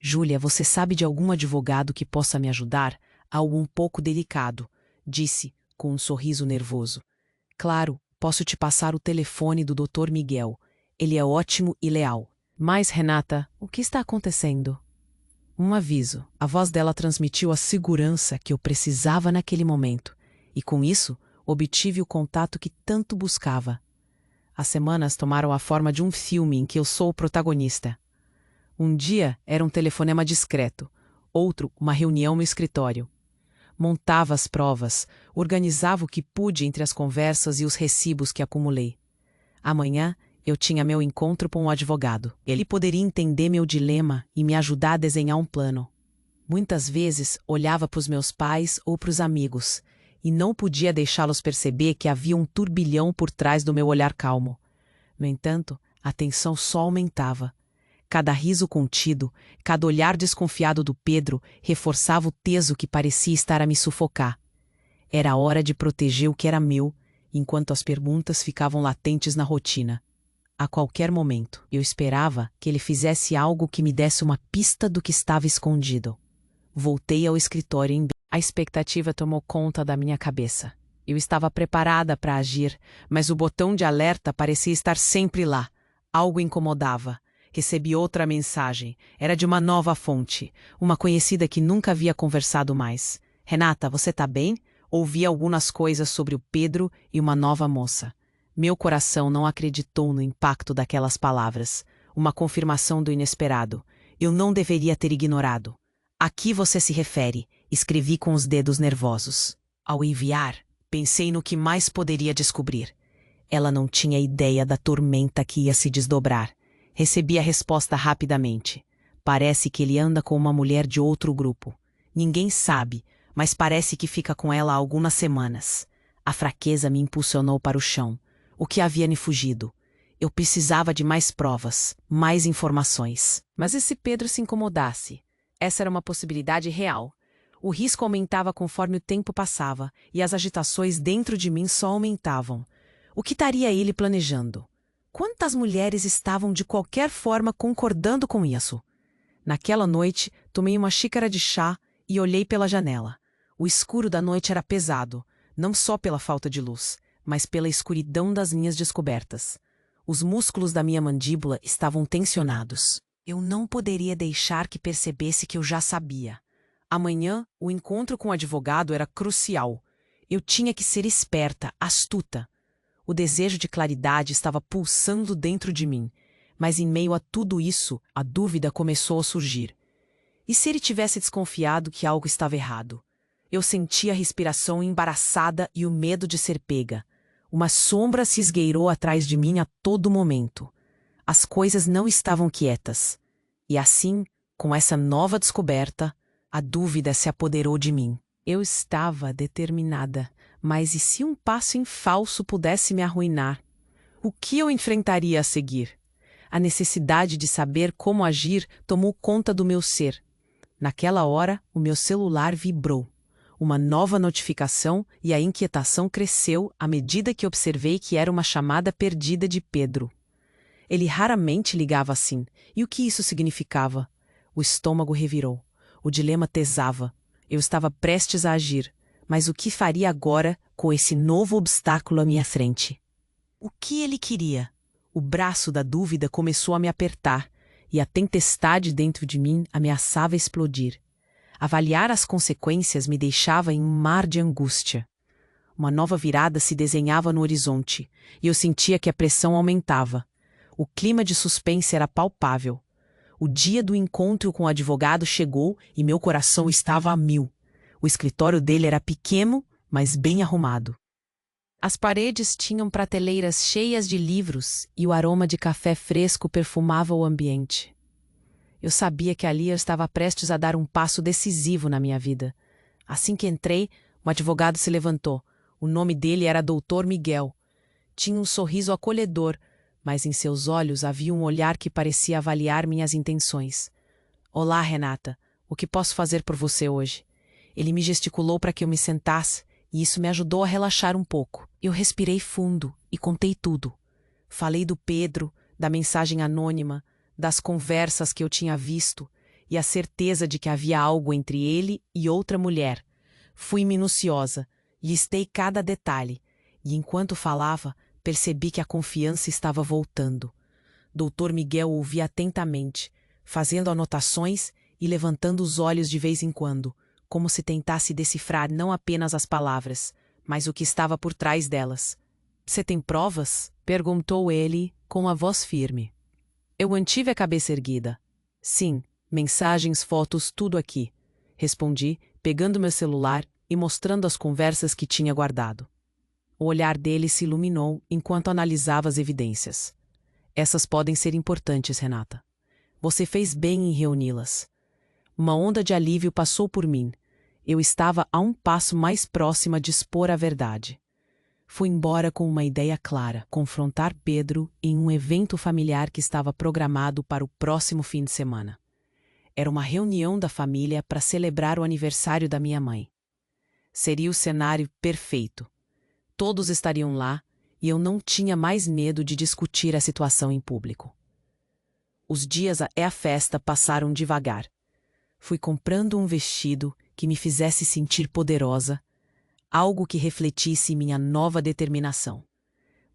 Júlia, você sabe de algum advogado que possa me ajudar? Algo um pouco delicado, disse, com um sorriso nervoso. Claro, posso te passar o telefone do Dr. Miguel. Ele é ótimo e leal. Mas, Renata, o que está acontecendo? Um aviso. A voz dela transmitiu a segurança que eu precisava naquele momento. E com isso, obtive o contato que tanto buscava. As semanas tomaram a forma de um filme em que eu sou o protagonista. Um dia era um telefonema discreto, outro uma reunião no escritório. Montava as provas, organizava o que pude entre as conversas e os recibos que acumulei. Amanhã eu tinha meu encontro com um advogado. Ele poderia entender meu dilema e me ajudar a desenhar um plano. Muitas vezes olhava para os meus pais ou para os amigos e não podia deixá-los perceber que havia um turbilhão por trás do meu olhar calmo. No entanto, a tensão só aumentava. Cada riso contido, cada olhar desconfiado do Pedro reforçava o peso que parecia estar a me sufocar. Era hora de proteger o que era meu, enquanto as perguntas ficavam latentes na rotina. A qualquer momento, eu esperava que ele fizesse algo que me desse uma pista do que estava escondido. Voltei ao escritório em... A expectativa tomou conta da minha cabeça. Eu estava preparada para agir, mas o botão de alerta parecia estar sempre lá. Algo incomodava. Recebi outra mensagem. Era de uma nova fonte, uma conhecida que nunca havia conversado mais. Renata, você tá bem? Ouvi algumas coisas sobre o Pedro e uma nova moça. Meu coração não acreditou no impacto daquelas palavras. Uma confirmação do inesperado. Eu não deveria ter ignorado. A que você se refere? Escrevi com os dedos nervosos. Ao enviar, pensei no que mais poderia descobrir. Ela não tinha ideia da tormenta que ia se desdobrar. Recebi a resposta rapidamente. Parece que ele anda com uma mulher de outro grupo. Ninguém sabe, mas parece que fica com ela há algumas semanas. A fraqueza me impulsionou para o chão. O que havia me fugido? Eu precisava de mais provas, mais informações. Mas e se Pedro se incomodasse? Essa era uma possibilidade real. O risco aumentava conforme o tempo passava, e as agitações dentro de mim só aumentavam. O que estaria ele planejando? Quantas mulheres estavam de qualquer forma concordando com isso? Naquela noite, tomei uma xícara de chá e olhei pela janela. O escuro da noite era pesado, não só pela falta de luz, mas pela escuridão das minhas descobertas. Os músculos da minha mandíbula estavam tensionados. Eu não poderia deixar que percebesse que eu já sabia. Amanhã, o encontro com o advogado era crucial. Eu tinha que ser esperta, astuta. O desejo de claridade estava pulsando dentro de mim, mas em meio a tudo isso, a dúvida começou a surgir. E se ele tivesse desconfiado que algo estava errado? Eu sentia a respiração embaraçada e o medo de ser pega. Uma sombra se esgueirou atrás de mim a todo momento. As coisas não estavam quietas. E assim, com essa nova descoberta, a dúvida se apoderou de mim. Eu estava determinada, mas e se um passo em falso pudesse me arruinar? O que eu enfrentaria a seguir? A necessidade de saber como agir tomou conta do meu ser. Naquela hora, o meu celular vibrou. Uma nova notificação e a inquietação cresceu à medida que observei que era uma chamada perdida de Pedro. Ele raramente ligava assim, e o que isso significava? O estômago revirou. O dilema pesava. Eu estava prestes a agir, mas o que faria agora com esse novo obstáculo à minha frente? O que ele queria? O braço da dúvida começou a me apertar, e a tempestade dentro de mim ameaçava explodir. Avaliar as consequências me deixava em um mar de angústia. Uma nova virada se desenhava no horizonte, e eu sentia que a pressão aumentava. O clima de suspense era palpável. O dia do encontro com o advogado chegou e meu coração estava a mil. O escritório dele era pequeno, mas bem arrumado. As paredes tinham prateleiras cheias de livros e o aroma de café fresco perfumava o ambiente. Eu sabia que ali eu estava prestes a dar um passo decisivo na minha vida. Assim que entrei, o advogado se levantou. O nome dele era Dr. Miguel. Tinha um sorriso acolhedor, mas em seus olhos havia um olhar que parecia avaliar minhas intenções. Olá, Renata. O que posso fazer por você hoje? Ele me gesticulou para que eu me sentasse, e isso me ajudou a relaxar um pouco. Eu respirei fundo e contei tudo. Falei do Pedro, da mensagem anônima, das conversas que eu tinha visto e a certeza de que havia algo entre ele e outra mulher. Fui minuciosa, listei cada detalhe, e enquanto falava, percebi que a confiança estava voltando. Dr. Miguel ouvia atentamente, fazendo anotações e levantando os olhos de vez em quando, como se tentasse decifrar não apenas as palavras, mas o que estava por trás delas. "Você tem provas?" perguntou ele, com a voz firme. Eu mantive a cabeça erguida. "Sim, mensagens, fotos, tudo aqui", respondi, pegando meu celular e mostrando as conversas que tinha guardado. O olhar dele se iluminou enquanto analisava as evidências. "Essas podem ser importantes, Renata. Você fez bem em reuni-las." Uma onda de alívio passou por mim. Eu estava a um passo mais próxima de expor a verdade. Fui embora com uma ideia clara: confrontar Pedro em um evento familiar que estava programado para o próximo fim de semana. Era uma reunião da família para celebrar o aniversário da minha mãe. Seria o cenário perfeito. Todos estariam lá e eu não tinha mais medo de discutir a situação em público. Os dias até a festa passaram devagar. Fui comprando um vestido que me fizesse sentir poderosa, algo que refletisse minha nova determinação.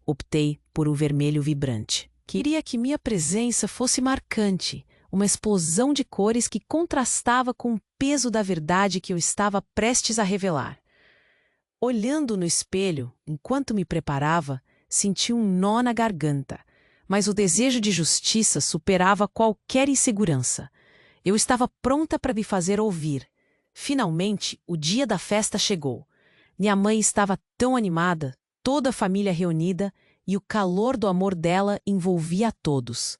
Optei por um vermelho vibrante. Queria que minha presença fosse marcante, uma explosão de cores que contrastava com o peso da verdade que eu estava prestes a revelar. Olhando no espelho, enquanto me preparava, senti um nó na garganta, mas o desejo de justiça superava qualquer insegurança. Eu estava pronta para me fazer ouvir. Finalmente, o dia da festa chegou. Minha mãe estava tão animada, toda a família reunida, e o calor do amor dela envolvia a todos.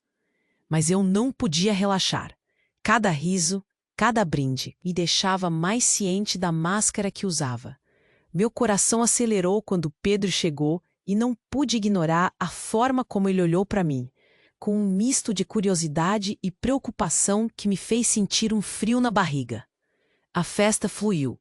Mas eu não podia relaxar. Cada riso, cada brinde, me deixava mais ciente da máscara que usava. Meu coração acelerou quando Pedro chegou e não pude ignorar a forma como ele olhou para mim. com um misto de curiosidade e preocupação que me fez sentir um frio na barriga. A festa fluiu.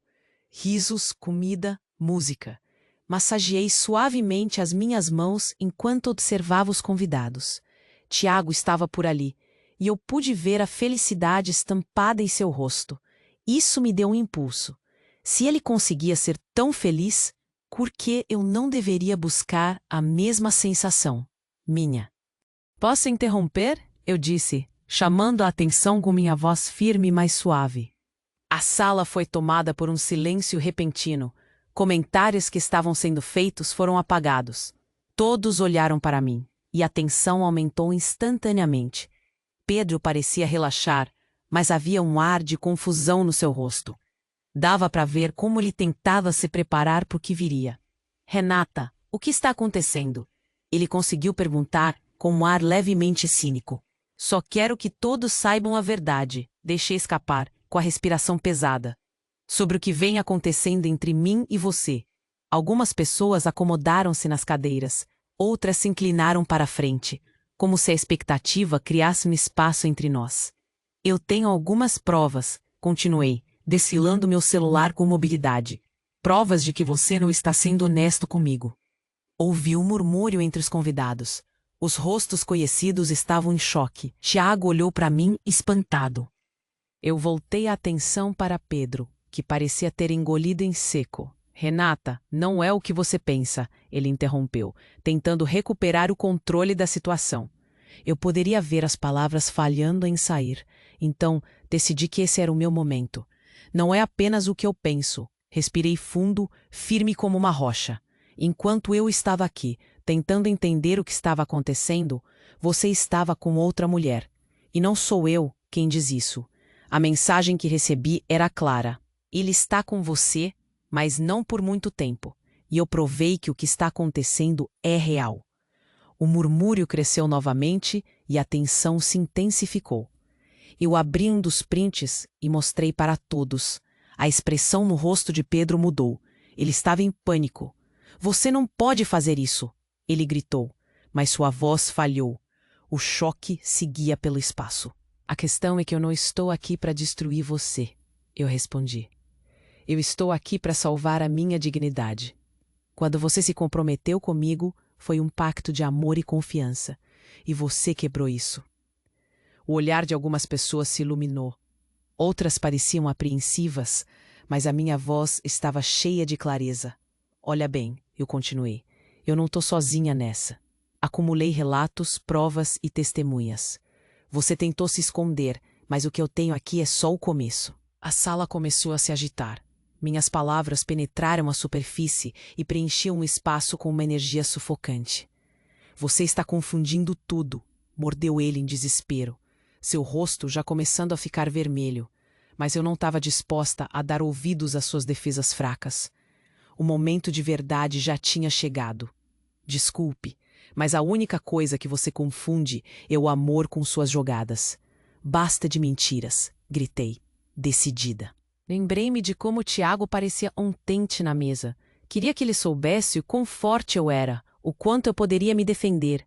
Risos, comida, música. Massageei suavemente as minhas mãos enquanto observava os convidados. Tiago estava por ali, e eu pude ver a felicidade estampada em seu rosto. Isso me deu um impulso. Se ele conseguia ser tão feliz, por que eu não deveria buscar a mesma sensação? Minha. Posso interromper? Eu disse, chamando a atenção com minha voz firme e mais suave. A sala foi tomada por um silêncio repentino. Comentários que estavam sendo feitos foram apagados. Todos olharam para mim, e a tensão aumentou instantaneamente. Pedro parecia relaxar, mas havia um ar de confusão no seu rosto. Dava para ver como ele tentava se preparar para o que viria. Renata, o que está acontecendo? Ele conseguiu perguntar com um ar levemente cínico. Só quero que todos saibam a verdade, deixei escapar, com a respiração pesada. Sobre o que vem acontecendo entre mim e você. Algumas pessoas acomodaram-se nas cadeiras, outras se inclinaram para a frente, como se a expectativa criasse um espaço entre nós. Eu tenho algumas provas, continuei, desfilando meu celular com mobilidade. Provas de que você não está sendo honesto comigo. Ouvi um murmúrio entre os convidados. Os rostos conhecidos estavam em choque. Tiago olhou para mim, espantado. Eu voltei a atenção para Pedro, que parecia ter engolido em seco. Renata, não é o que você pensa, ele interrompeu, tentando recuperar o controle da situação. Eu poderia ver as palavras falhando em sair, então decidi que esse era o meu momento. Não é apenas o que eu penso. Respirei fundo, firme como uma rocha. Enquanto eu estava aqui, tentando entender o que estava acontecendo, você estava com outra mulher. E não sou eu quem diz isso. A mensagem que recebi era clara. Ele está com você, mas não por muito tempo. E eu provei que o que está acontecendo é real. O murmúrio cresceu novamente e a tensão se intensificou. Eu abri um dos prints e mostrei para todos. A expressão no rosto de Pedro mudou. Ele estava em pânico. Você não pode fazer isso, ele gritou, mas sua voz falhou. O choque seguia pelo espaço. A questão é que eu não estou aqui para destruir você, eu respondi. Eu estou aqui para salvar a minha dignidade. Quando você se comprometeu comigo, foi um pacto de amor e confiança, e você quebrou isso. O olhar de algumas pessoas se iluminou. Outras pareciam apreensivas, mas a minha voz estava cheia de clareza. Olha bem, eu continuei, eu não estou sozinha nessa. Acumulei relatos, provas e testemunhas. Você tentou se esconder, mas o que eu tenho aqui é só o começo. A sala começou a se agitar. Minhas palavras penetraram a superfície e preenchiam o espaço com uma energia sufocante. Você está confundindo tudo, mordeu ele em desespero, seu rosto já começando a ficar vermelho, mas eu não estava disposta a dar ouvidos às suas defesas fracas. O momento de verdade já tinha chegado. Desculpe, mas a única coisa que você confunde é o amor com suas jogadas. Basta de mentiras, gritei, decidida. Lembrei-me de como Tiago parecia ontente na mesa. Queria que ele soubesse o quão forte eu era, o quanto eu poderia me defender.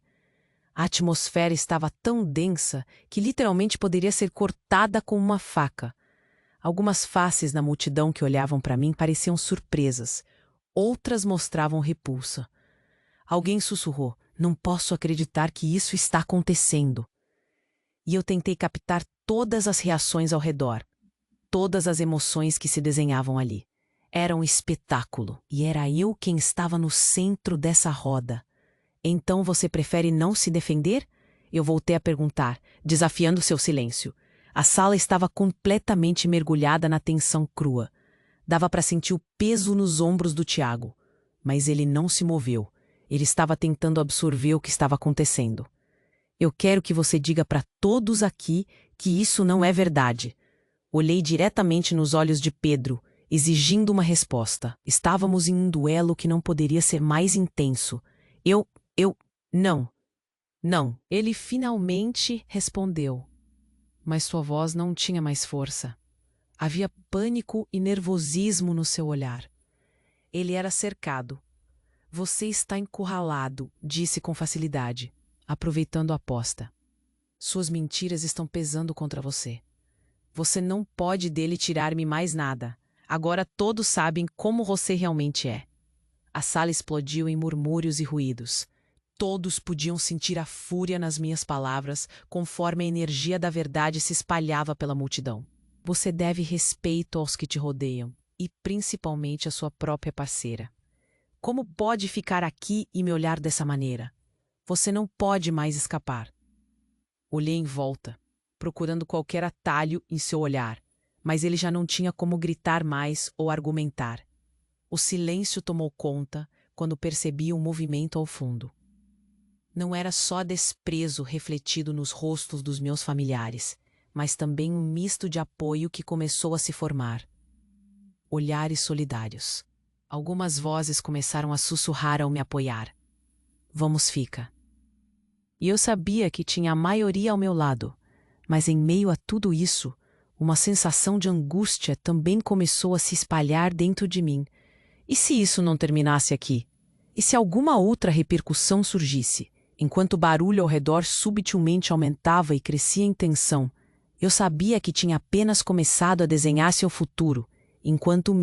A atmosfera estava tão densa que literalmente poderia ser cortada com uma faca. Algumas faces na multidão que olhavam para mim pareciam surpresas. Outras mostravam repulsa. Alguém sussurrou, não posso acreditar que isso está acontecendo. E eu tentei captar todas as reações ao redor. Todas as emoções que se desenhavam ali. Era um espetáculo, e era eu quem estava no centro dessa roda. Então você prefere não se defender? Eu voltei a perguntar, desafiando seu silêncio. A sala estava completamente mergulhada na tensão crua. Dava para sentir o peso nos ombros do Tiago. Mas ele não se moveu. Ele estava tentando absorver o que estava acontecendo. Eu quero que você diga para todos aqui que isso não é verdade. Olhei diretamente nos olhos de Pedro, exigindo uma resposta. Estávamos em um duelo que não poderia ser mais intenso. Não. Não. Ele finalmente respondeu. Mas sua voz não tinha mais força. Havia pânico e nervosismo no seu olhar. Ele era cercado. Você está encurralado, disse com facilidade, aproveitando a aposta. Suas mentiras estão pesando contra você. Você não pode dele tirar-me mais nada. Agora todos sabem como você realmente é. A sala explodiu em murmúrios e ruídos. Todos podiam sentir a fúria nas minhas palavras, conforme a energia da verdade se espalhava pela multidão. Você deve respeito aos que te rodeiam, e principalmente à sua própria parceira. Como pode ficar aqui e me olhar dessa maneira? Você não pode mais escapar. Olhei em volta, procurando qualquer atalho em seu olhar, mas ele já não tinha como gritar mais ou argumentar. O silêncio tomou conta quando percebi um movimento ao fundo. Não era só desprezo refletido nos rostos dos meus familiares, mas também um misto de apoio que começou a se formar. Olhares solidários. Algumas vozes começaram a sussurrar ao me apoiar. Vamos, fica. E eu sabia que tinha a maioria ao meu lado, mas em meio a tudo isso, uma sensação de angústia também começou a se espalhar dentro de mim. E se isso não terminasse aqui? E se alguma outra repercussão surgisse? Enquanto o barulho ao redor subtilmente aumentava e crescia em tensão, eu sabia que tinha apenas começado a desenhar seu futuro, enquanto o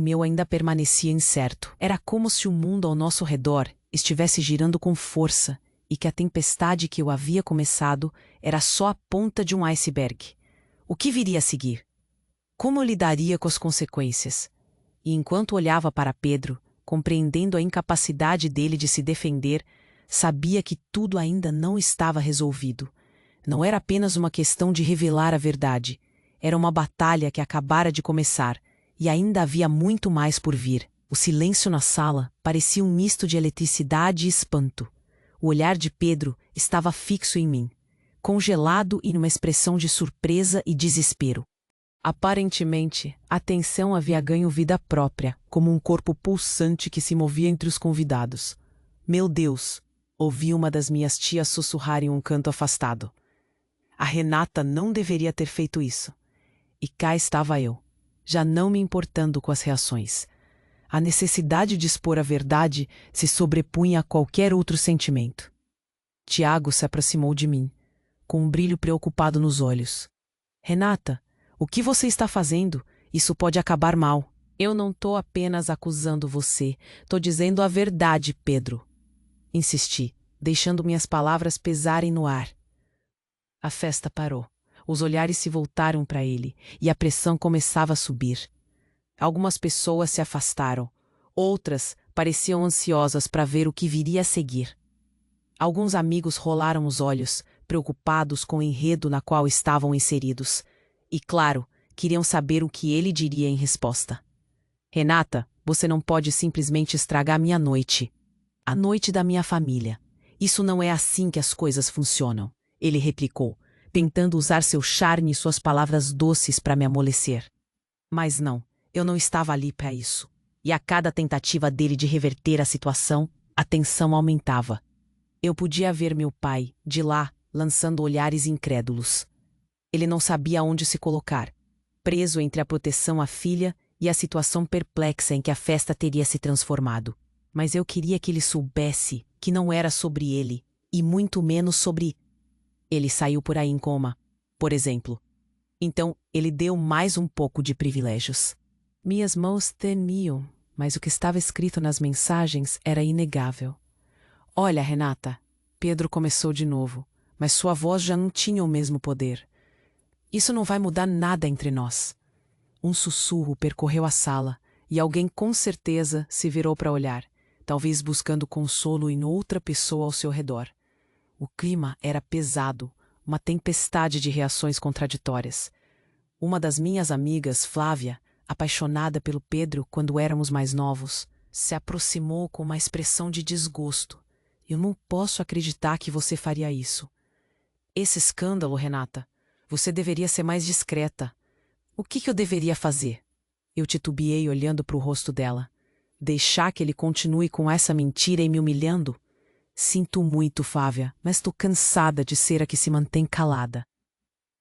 meu ainda permanecia incerto. Era como se o mundo ao nosso redor estivesse girando com força e que a tempestade que eu havia começado era só a ponta de um iceberg. O que viria a seguir? Como eu lidaria com as consequências? E enquanto olhava para Pedro, compreendendo a incapacidade dele de se defender, sabia que tudo ainda não estava resolvido. Não era apenas uma questão de revelar a verdade. Era uma batalha que acabara de começar, e ainda havia muito mais por vir. O silêncio na sala parecia um misto de eletricidade e espanto. O olhar de Pedro estava fixo em mim, congelado e numa expressão de surpresa e desespero. Aparentemente, a tensão havia ganho vida própria, como um corpo pulsante que se movia entre os convidados. Meu Deus! Ouvi uma das minhas tias sussurrar em um canto afastado. A Renata não deveria ter feito isso. E cá estava eu, já não me importando com as reações. A necessidade de expor a verdade se sobrepunha a qualquer outro sentimento. Tiago se aproximou de mim, com um brilho preocupado nos olhos. Renata, o que você está fazendo? Isso pode acabar mal. Eu não tô apenas acusando você, tô dizendo a verdade, Pedro. Insisti, deixando minhas palavras pesarem no ar. A festa parou. Os olhares se voltaram para ele, e a pressão começava a subir. Algumas pessoas se afastaram, outras pareciam ansiosas para ver o que viria a seguir. Alguns amigos rolaram os olhos, preocupados com o enredo na qual estavam inseridos. E, claro, queriam saber o que ele diria em resposta. Renata, você não pode simplesmente estragar minha noite. A noite da minha família. Isso não é assim que as coisas funcionam, ele replicou, tentando usar seu charme e suas palavras doces para me amolecer. Mas não, eu não estava ali para isso. E a cada tentativa dele de reverter a situação, a tensão aumentava. Eu podia ver meu pai, de lá, lançando olhares incrédulos. Ele não sabia onde se colocar, preso entre a proteção à filha e a situação perplexa em que a festa teria se transformado. Mas eu queria que ele soubesse que não era sobre ele, e muito menos sobre... Ele saiu por aí em coma, por exemplo. Então, ele deu mais um pouco de privilégios. Minhas mãos tremiam, mas o que estava escrito nas mensagens era inegável. Olha, Renata, Pedro começou de novo, mas sua voz já não tinha o mesmo poder. Isso não vai mudar nada entre nós. Um sussurro percorreu a sala, e alguém com certeza se virou para olhar, talvez buscando consolo em outra pessoa ao seu redor. O clima era pesado, uma tempestade de reações contraditórias. Uma das minhas amigas, Flávia, apaixonada pelo Pedro quando éramos mais novos, se aproximou com uma expressão de desgosto. Eu não posso acreditar que você faria isso. Esse escândalo, Renata. Você deveria ser mais discreta. O que eu deveria fazer? Eu titubeei olhando para o rosto dela. Deixar que ele continue com essa mentira e me humilhando? Sinto muito, Flávia, mas estou cansada de ser a que se mantém calada.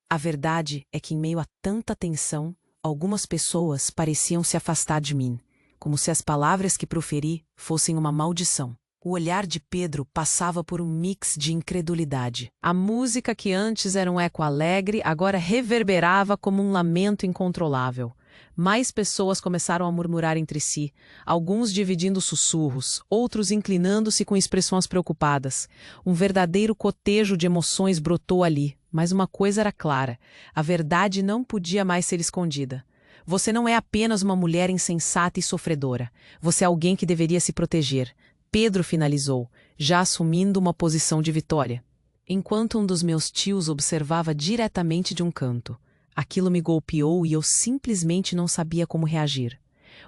A verdade é que, em meio a tanta tensão, algumas pessoas pareciam se afastar de mim, como se as palavras que proferi fossem uma maldição. O olhar de Pedro passava por um mix de incredulidade. A música que antes era um eco alegre, agora reverberava como um lamento incontrolável. Mais pessoas começaram a murmurar entre si, alguns dividindo sussurros, outros inclinando-se com expressões preocupadas. Um verdadeiro cotejo de emoções brotou ali, mas uma coisa era clara: a verdade não podia mais ser escondida. Você não é apenas uma mulher insensata e sofredora. Você é alguém que deveria se proteger. Pedro finalizou, já assumindo uma posição de vitória. Enquanto um dos meus tios observava diretamente de um canto. Aquilo me golpeou e eu simplesmente não sabia como reagir.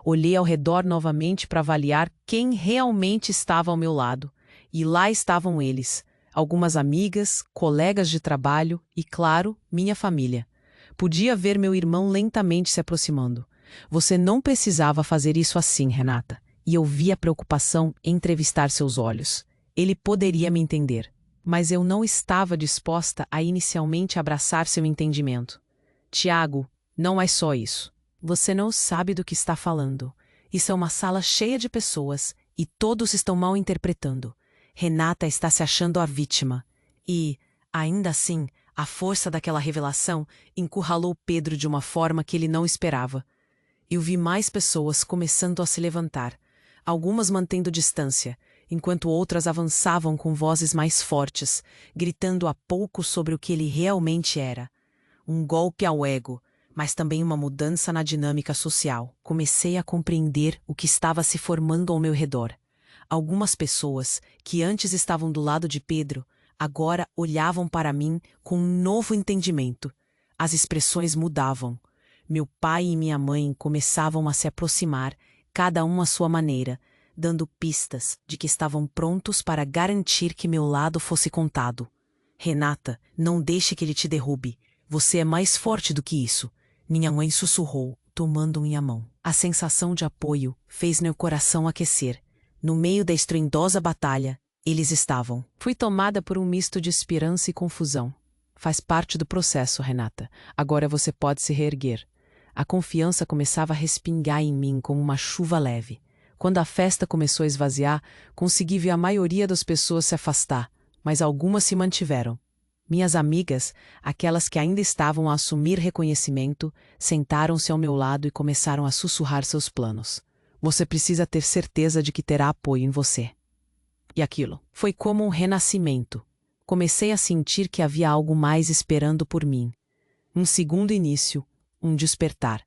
Olhei ao redor novamente para avaliar quem realmente estava ao meu lado. E lá estavam eles, algumas amigas, colegas de trabalho e, claro, minha família. Podia ver meu irmão lentamente se aproximando. Você não precisava fazer isso assim, Renata. E eu vi a preocupação em entrevistar seus olhos. Ele poderia me entender. Mas eu não estava disposta a inicialmente abraçar seu entendimento. Tiago, não é só isso. Você não sabe do que está falando. Isso é uma sala cheia de pessoas e todos estão mal interpretando. Renata está se achando a vítima. E, ainda assim, a força daquela revelação encurralou Pedro de uma forma que ele não esperava. Eu vi mais pessoas começando a se levantar, algumas mantendo distância, enquanto outras avançavam com vozes mais fortes, gritando a pouco sobre o que ele realmente era. Um golpe ao ego, mas também uma mudança na dinâmica social. Comecei a compreender o que estava se formando ao meu redor. Algumas pessoas, que antes estavam do lado de Pedro, agora olhavam para mim com um novo entendimento. As expressões mudavam. Meu pai e minha mãe começavam a se aproximar, cada um à sua maneira, dando pistas de que estavam prontos para garantir que meu lado fosse contado. Renata, não deixe que ele te derrube. Você é mais forte do que isso. Minha mãe sussurrou, tomando minha mão. A sensação de apoio fez meu coração aquecer. No meio da estrondosa batalha, eles estavam. Fui tomada por um misto de esperança e confusão. Faz parte do processo, Renata. Agora você pode se reerguer. A confiança começava a respingar em mim como uma chuva leve. Quando a festa começou a esvaziar, consegui ver a maioria das pessoas se afastar, mas algumas se mantiveram. Minhas amigas, aquelas que ainda estavam a assumir reconhecimento, sentaram-se ao meu lado e começaram a sussurrar seus planos. Você precisa ter certeza de que terá apoio em você. E aquilo foi como um renascimento. Comecei a sentir que havia algo mais esperando por mim. Um segundo início, um despertar.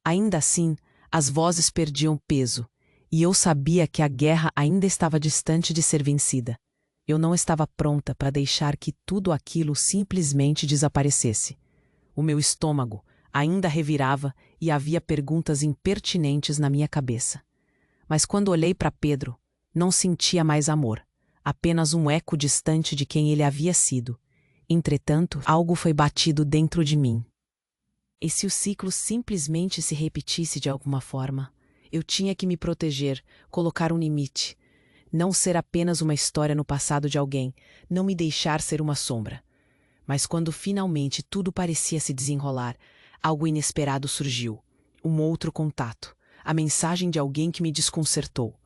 Ainda assim, as vozes perdiam peso, e eu sabia que a guerra ainda estava distante de ser vencida. Eu não estava pronta para deixar que tudo aquilo simplesmente desaparecesse. O meu estômago ainda revirava e havia perguntas impertinentes na minha cabeça. Mas quando olhei para Pedro, não sentia mais amor, apenas um eco distante de quem ele havia sido. Entretanto, algo foi batido dentro de mim. E se o ciclo simplesmente se repetisse de alguma forma? Eu tinha que me proteger, colocar um limite. Não ser apenas uma história no passado de alguém, não me deixar ser uma sombra. Mas quando finalmente tudo parecia se desenrolar, algo inesperado surgiu. Um outro contato. A mensagem de alguém que me desconcertou.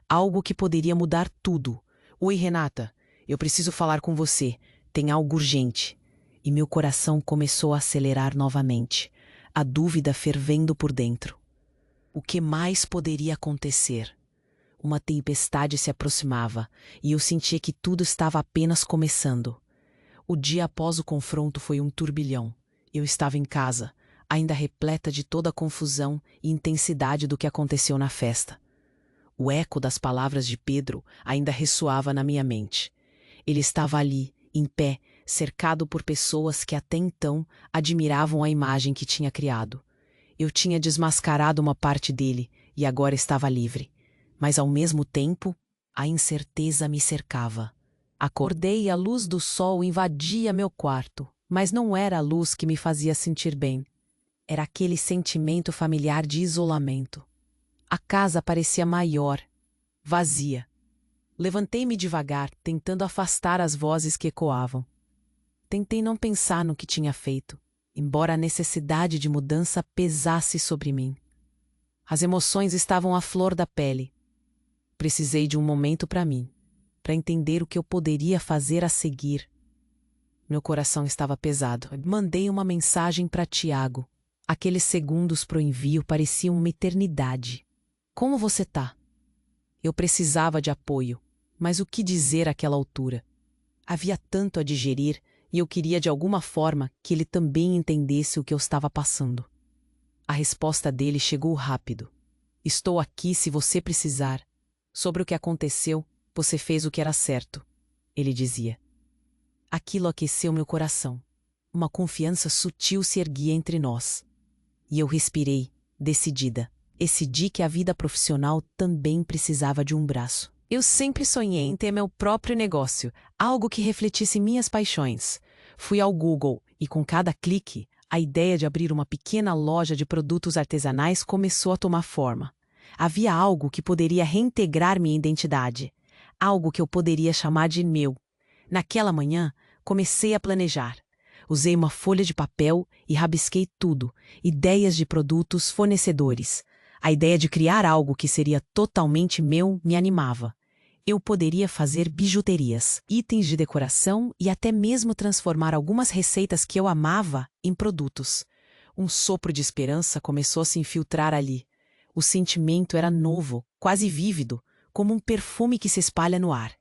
Algo que poderia mudar tudo. Oi, Renata. Eu preciso falar com você. Tem algo urgente. E meu coração começou a acelerar novamente. A dúvida fervendo por dentro. O que mais poderia acontecer? Uma tempestade se aproximava, e eu sentia que tudo estava apenas começando. O dia após o confronto foi um turbilhão. Eu estava em casa, ainda repleta de toda a confusão e intensidade do que aconteceu na festa. O eco das palavras de Pedro ainda ressoava na minha mente. Ele estava ali, em pé, cercado por pessoas que até então admiravam a imagem que tinha criado. Eu tinha desmascarado uma parte dele e agora estava livre. Mas ao mesmo tempo, a incerteza me cercava. Acordei e a luz do sol invadia meu quarto, mas não era a luz que me fazia sentir bem. Era aquele sentimento familiar de isolamento. A casa parecia maior, vazia. Levantei-me devagar, tentando afastar as vozes que ecoavam. Tentei não pensar no que tinha feito, embora a necessidade de mudança pesasse sobre mim. As emoções estavam à flor da pele. Precisei de um momento para mim. para entender o que eu poderia fazer a seguir. Meu coração estava pesado. Mandei uma mensagem para Tiago. Aqueles segundos pro envio pareciam uma eternidade. Como você tá? Eu precisava de apoio, mas o que dizer àquela altura? Havia tanto a digerir e eu queria de alguma forma que ele também entendesse o que eu estava passando. A resposta dele chegou rápido. Estou aqui se você precisar. Sobre o que aconteceu, você fez o que era certo, ele dizia. Aquilo aqueceu meu coração. Uma confiança sutil se erguia entre nós. E eu respirei, decidida. Decidi que a vida profissional também precisava de um braço. Eu sempre sonhei em ter meu próprio negócio, algo que refletisse minhas paixões. Fui ao Google e, com cada clique, a ideia de abrir uma pequena loja de produtos artesanais começou a tomar forma. Havia algo que poderia reintegrar minha identidade, algo que eu poderia chamar de meu. Naquela manhã, comecei a planejar. Usei uma folha de papel e rabisquei tudo, ideias de produtos, fornecedores. A ideia de criar algo que seria totalmente meu me animava. Eu poderia fazer bijuterias, itens de decoração e até mesmo transformar algumas receitas que eu amava em produtos. Um sopro de esperança começou a se infiltrar ali. O sentimento era novo, quase vívido, como um perfume que se espalha no ar.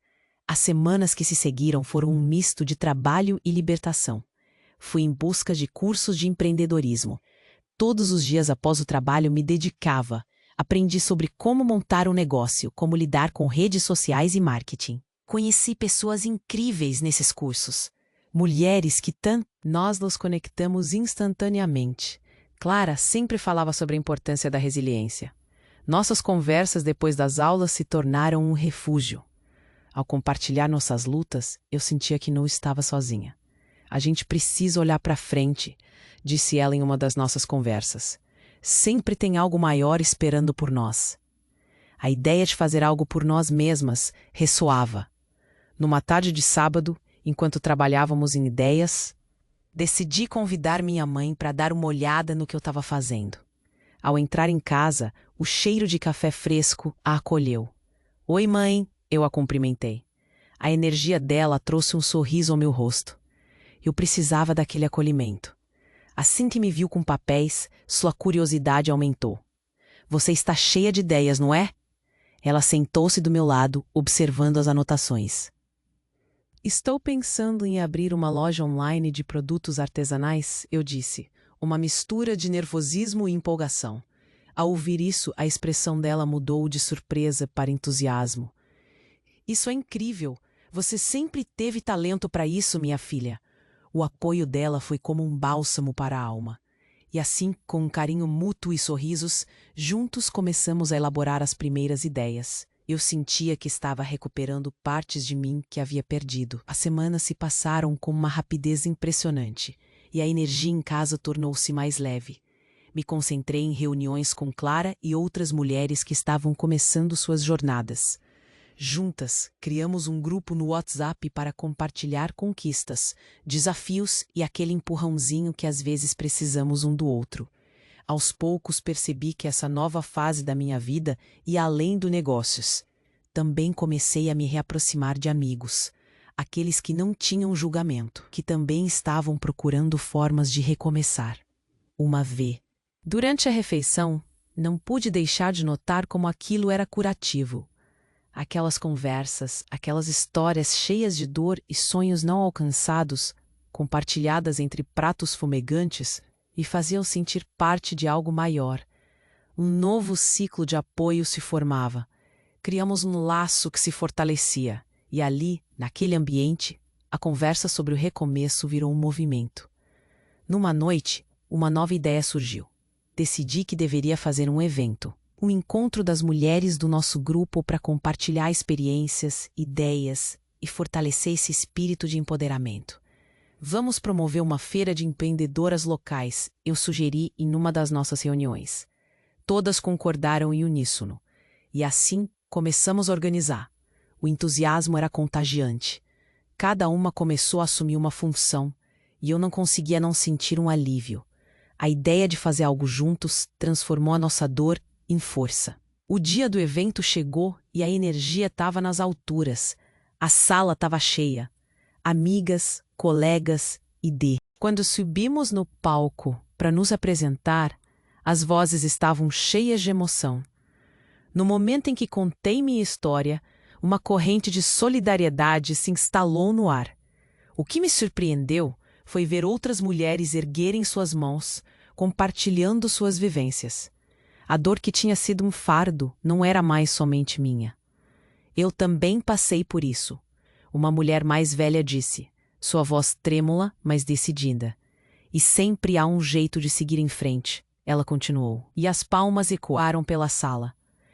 As semanas que se seguiram foram um misto de trabalho e libertação. Fui em busca de cursos de empreendedorismo. Todos os dias após o trabalho me dedicava. Aprendi sobre como montar um negócio, como lidar com redes sociais e marketing. Conheci pessoas incríveis nesses cursos. Mulheres que nós nos conectamos instantaneamente. Clara sempre falava sobre a importância da resiliência. Nossas conversas depois das aulas se tornaram um refúgio. Ao compartilhar nossas lutas, eu sentia que não estava sozinha. A gente precisa olhar para frente, disse ela em uma das nossas conversas. Sempre tem algo maior esperando por nós. A ideia de fazer algo por nós mesmas ressoava. Numa tarde de sábado, enquanto trabalhávamos em ideias, decidi convidar minha mãe para dar uma olhada no que eu estava fazendo. Ao entrar em casa, o cheiro de café fresco a acolheu. Oi, mãe, eu a cumprimentei. A energia dela trouxe um sorriso ao meu rosto. Eu precisava daquele acolhimento. Assim que me viu com papéis, sua curiosidade aumentou. Você está cheia de ideias, não é? Ela sentou-se do meu lado, observando as anotações. Estou pensando em abrir uma loja online de produtos artesanais, eu disse, uma mistura de nervosismo e empolgação. Ao ouvir isso, a expressão dela mudou de surpresa para entusiasmo. Isso é incrível! Você sempre teve talento para isso, minha filha. O apoio dela foi como um bálsamo para a alma. E assim, com um carinho mútuo e sorrisos, juntos começamos a elaborar as primeiras ideias. Eu sentia que estava recuperando partes de mim que havia perdido. As semanas se passaram com uma rapidez impressionante, e a energia em casa tornou-se mais leve. Me concentrei em reuniões com Clara e outras mulheres que estavam começando suas jornadas. Juntas, criamos um grupo no WhatsApp para compartilhar conquistas, desafios e aquele empurrãozinho que às vezes precisamos um do outro. Aos poucos percebi que essa nova fase da minha vida ia além do negócios. Também comecei a me reaproximar de amigos, aqueles que não tinham julgamento, que também estavam procurando formas de recomeçar. Durante a refeição, não pude deixar de notar como aquilo era curativo. Aquelas conversas, aquelas histórias cheias de dor e sonhos não alcançados, compartilhadas entre pratos fumegantes, me faziam sentir parte de algo maior. Um novo ciclo de apoio se formava. Criamos um laço que se fortalecia, e ali, naquele ambiente, a conversa sobre o recomeço virou um movimento. Numa noite, uma nova ideia surgiu. Decidi que deveria fazer um evento. Um encontro das mulheres do nosso grupo para compartilhar experiências, ideias e fortalecer esse espírito de empoderamento. Vamos promover uma feira de empreendedoras locais, eu sugeri em uma das nossas reuniões. Todas concordaram em uníssono. E assim começamos a organizar. O entusiasmo era contagiante. Cada uma começou a assumir uma função, e eu não conseguia não sentir um alívio. A ideia de fazer algo juntos transformou a nossa dor em força. O dia do evento chegou e a energia estava nas alturas. A sala estava cheia. Amigas, colegas e Quando subimos no palco para nos apresentar, as vozes estavam cheias de emoção. No momento em que contei minha história, uma corrente de solidariedade se instalou no ar. O que me surpreendeu foi ver outras mulheres erguerem suas mãos, compartilhando suas vivências. A dor que tinha sido um fardo não era mais somente minha. Eu também passei por isso. Uma mulher mais velha disse, sua voz trêmula, mas decidida. E sempre há um jeito de seguir em frente, ela continuou. E as palmas ecoaram pela sala.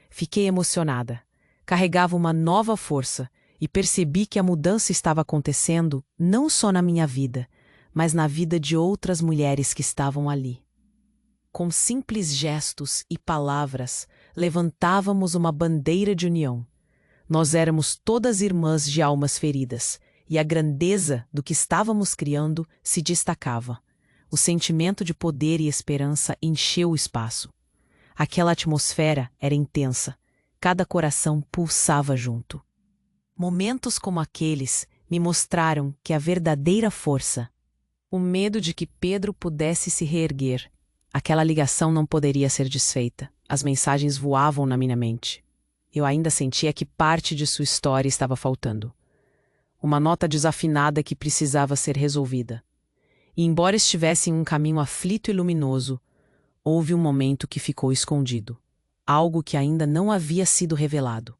Fiquei emocionada. Carregava uma nova força e percebi que a mudança estava acontecendo não só na minha vida, mas na vida de outras mulheres que estavam ali. Com simples gestos e palavras, levantávamos uma bandeira de união. Nós éramos todas irmãs de almas feridas, e a grandeza do que estávamos criando se destacava. O sentimento de poder e esperança encheu o espaço. Aquela atmosfera era intensa. Cada coração pulsava junto. Momentos como aqueles me mostraram que a verdadeira força, o medo de que Pedro pudesse se reerguer, aquela ligação não poderia ser desfeita. As mensagens voavam na minha mente. Eu ainda sentia que parte de sua história estava faltando. Uma nota desafinada que precisava ser resolvida. E embora estivesse em um caminho aflito e luminoso, houve um momento que ficou escondido. Algo que ainda não havia sido revelado.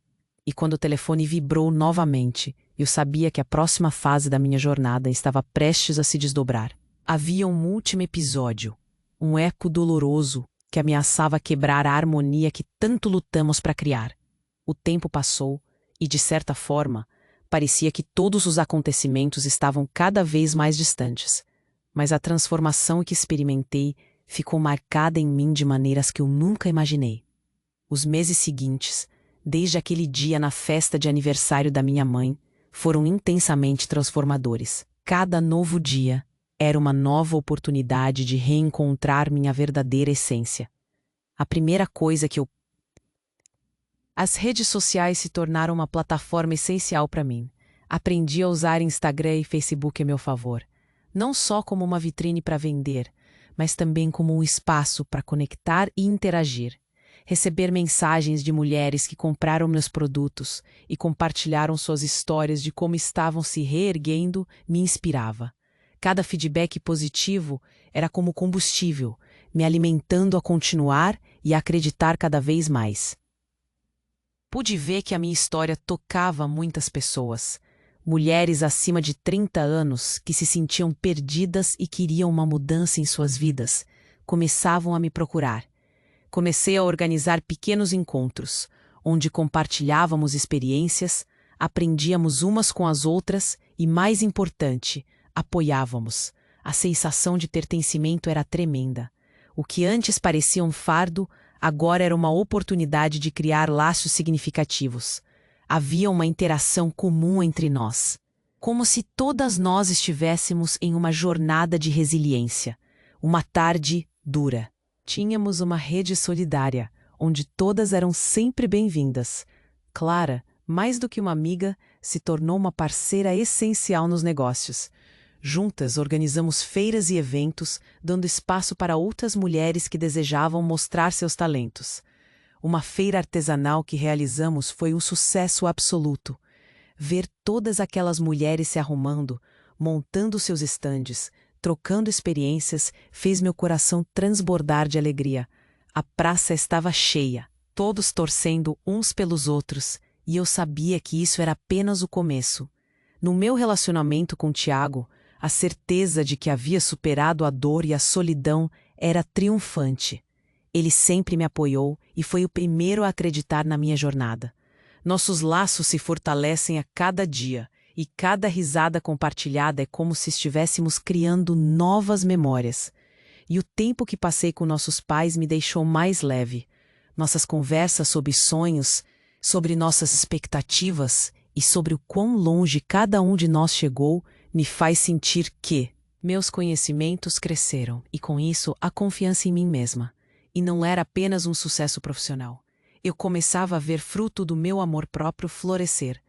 E quando o telefone vibrou novamente, eu sabia que a próxima fase da minha jornada estava prestes a se desdobrar. Havia um último episódio, um eco doloroso que ameaçava quebrar a harmonia que tanto lutamos para criar. O tempo passou e, de certa forma, parecia que todos os acontecimentos estavam cada vez mais distantes. Mas a transformação que experimentei ficou marcada em mim de maneiras que eu nunca imaginei. Os meses seguintes, desde aquele dia na festa de aniversário da minha mãe, foram intensamente transformadores. Cada novo dia era uma nova oportunidade de reencontrar minha verdadeira essência. A primeira coisa que eu... As redes sociais se tornaram uma plataforma essencial para mim. Aprendi a usar Instagram e Facebook a meu favor, não só como uma vitrine para vender, mas também como um espaço para conectar e interagir. Receber mensagens de mulheres que compraram meus produtos e compartilharam suas histórias de como estavam se reerguendo me inspirava. Cada feedback positivo era como combustível, me alimentando a continuar e a acreditar cada vez mais. Pude ver que a minha história tocava muitas pessoas. Mulheres acima de 30 anos que se sentiam perdidas e queriam uma mudança em suas vidas, começavam a me procurar. Comecei a organizar pequenos encontros, onde compartilhávamos experiências, aprendíamos umas com as outras e, mais importante, apoiávamos. A sensação de pertencimento era tremenda. O que antes parecia um fardo, agora era uma oportunidade de criar laços significativos. Havia uma interação comum entre nós, como se todas nós estivéssemos em uma jornada de resiliência, uma tarde dura. Tínhamos uma rede solidária, onde todas eram sempre bem-vindas. Clara, mais do que uma amiga, se tornou uma parceira essencial nos negócios. Juntas organizamos feiras e eventos, dando espaço para outras mulheres que desejavam mostrar seus talentos. Uma feira artesanal que realizamos foi um sucesso absoluto. Ver todas aquelas mulheres se arrumando, montando seus estandes, trocando experiências, fez meu coração transbordar de alegria. A praça estava cheia, todos torcendo uns pelos outros, e eu sabia que isso era apenas o começo. No meu relacionamento com Tiago, a certeza de que havia superado a dor e a solidão era triunfante. Ele sempre me apoiou e foi o primeiro a acreditar na minha jornada. Nossos laços se fortalecem a cada dia, e cada risada compartilhada é como se estivéssemos criando novas memórias. E o tempo que passei com nossos pais me deixou mais leve. Nossas conversas sobre sonhos, sobre nossas expectativas e sobre o quão longe cada um de nós chegou, me faz sentir que meus conhecimentos cresceram e, com isso, a confiança em mim mesma. E não era apenas um sucesso profissional. Eu começava a ver fruto do meu amor próprio florescer.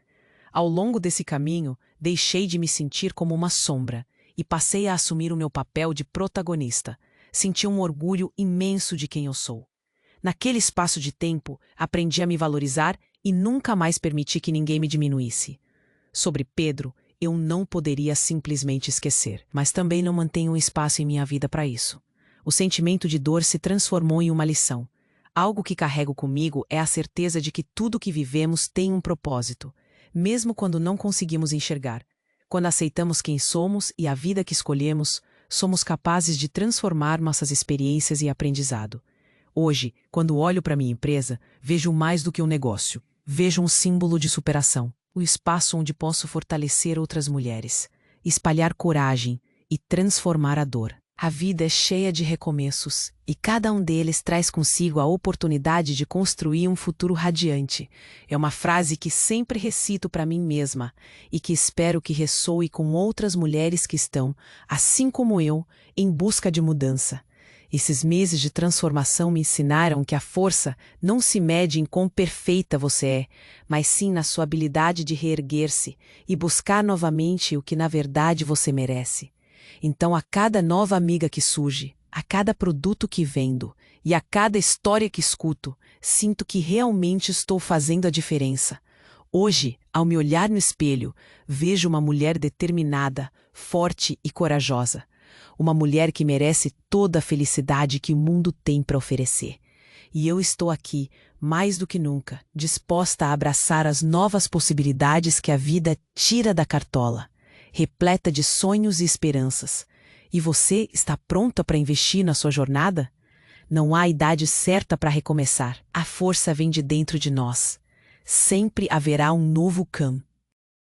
Ao longo desse caminho, deixei de me sentir como uma sombra e passei a assumir o meu papel de protagonista. Senti um orgulho imenso de quem eu sou. Naquele espaço de tempo, aprendi a me valorizar e nunca mais permiti que ninguém me diminuísse. Sobre Pedro, eu não poderia simplesmente esquecer, mas também não mantenho um espaço em minha vida para isso. O sentimento de dor se transformou em uma lição. Algo que carrego comigo é a certeza de que tudo que vivemos tem um propósito, mesmo quando não conseguimos enxergar. Quando aceitamos quem somos e a vida que escolhemos, somos capazes de transformar nossas experiências e aprendizado. Hoje, quando olho para minha empresa, vejo mais do que um negócio. Vejo um símbolo de superação, o espaço onde posso fortalecer outras mulheres, espalhar coragem e transformar a dor. A vida é cheia de recomeços, e cada um deles traz consigo a oportunidade de construir um futuro radiante. É uma frase que sempre recito para mim mesma, e que espero que ressoe com outras mulheres que estão, assim como eu, em busca de mudança. Esses meses de transformação me ensinaram que a força não se mede em quão perfeita você é, mas sim na sua habilidade de reerguer-se e buscar novamente o que na verdade você merece. Então, a cada nova amiga que surge, a cada produto que vendo e a cada história que escuto, sinto que realmente estou fazendo a diferença. Hoje, ao me olhar no espelho, vejo uma mulher determinada, forte e corajosa. Uma mulher que merece toda a felicidade que o mundo tem para oferecer. E eu estou aqui, mais do que nunca, disposta a abraçar as novas possibilidades que a vida tira da cartola, repleta de sonhos e esperanças. E você está pronta para investir na sua jornada? Não há idade certa para recomeçar. A força vem de dentro de nós. Sempre haverá um novo Khan.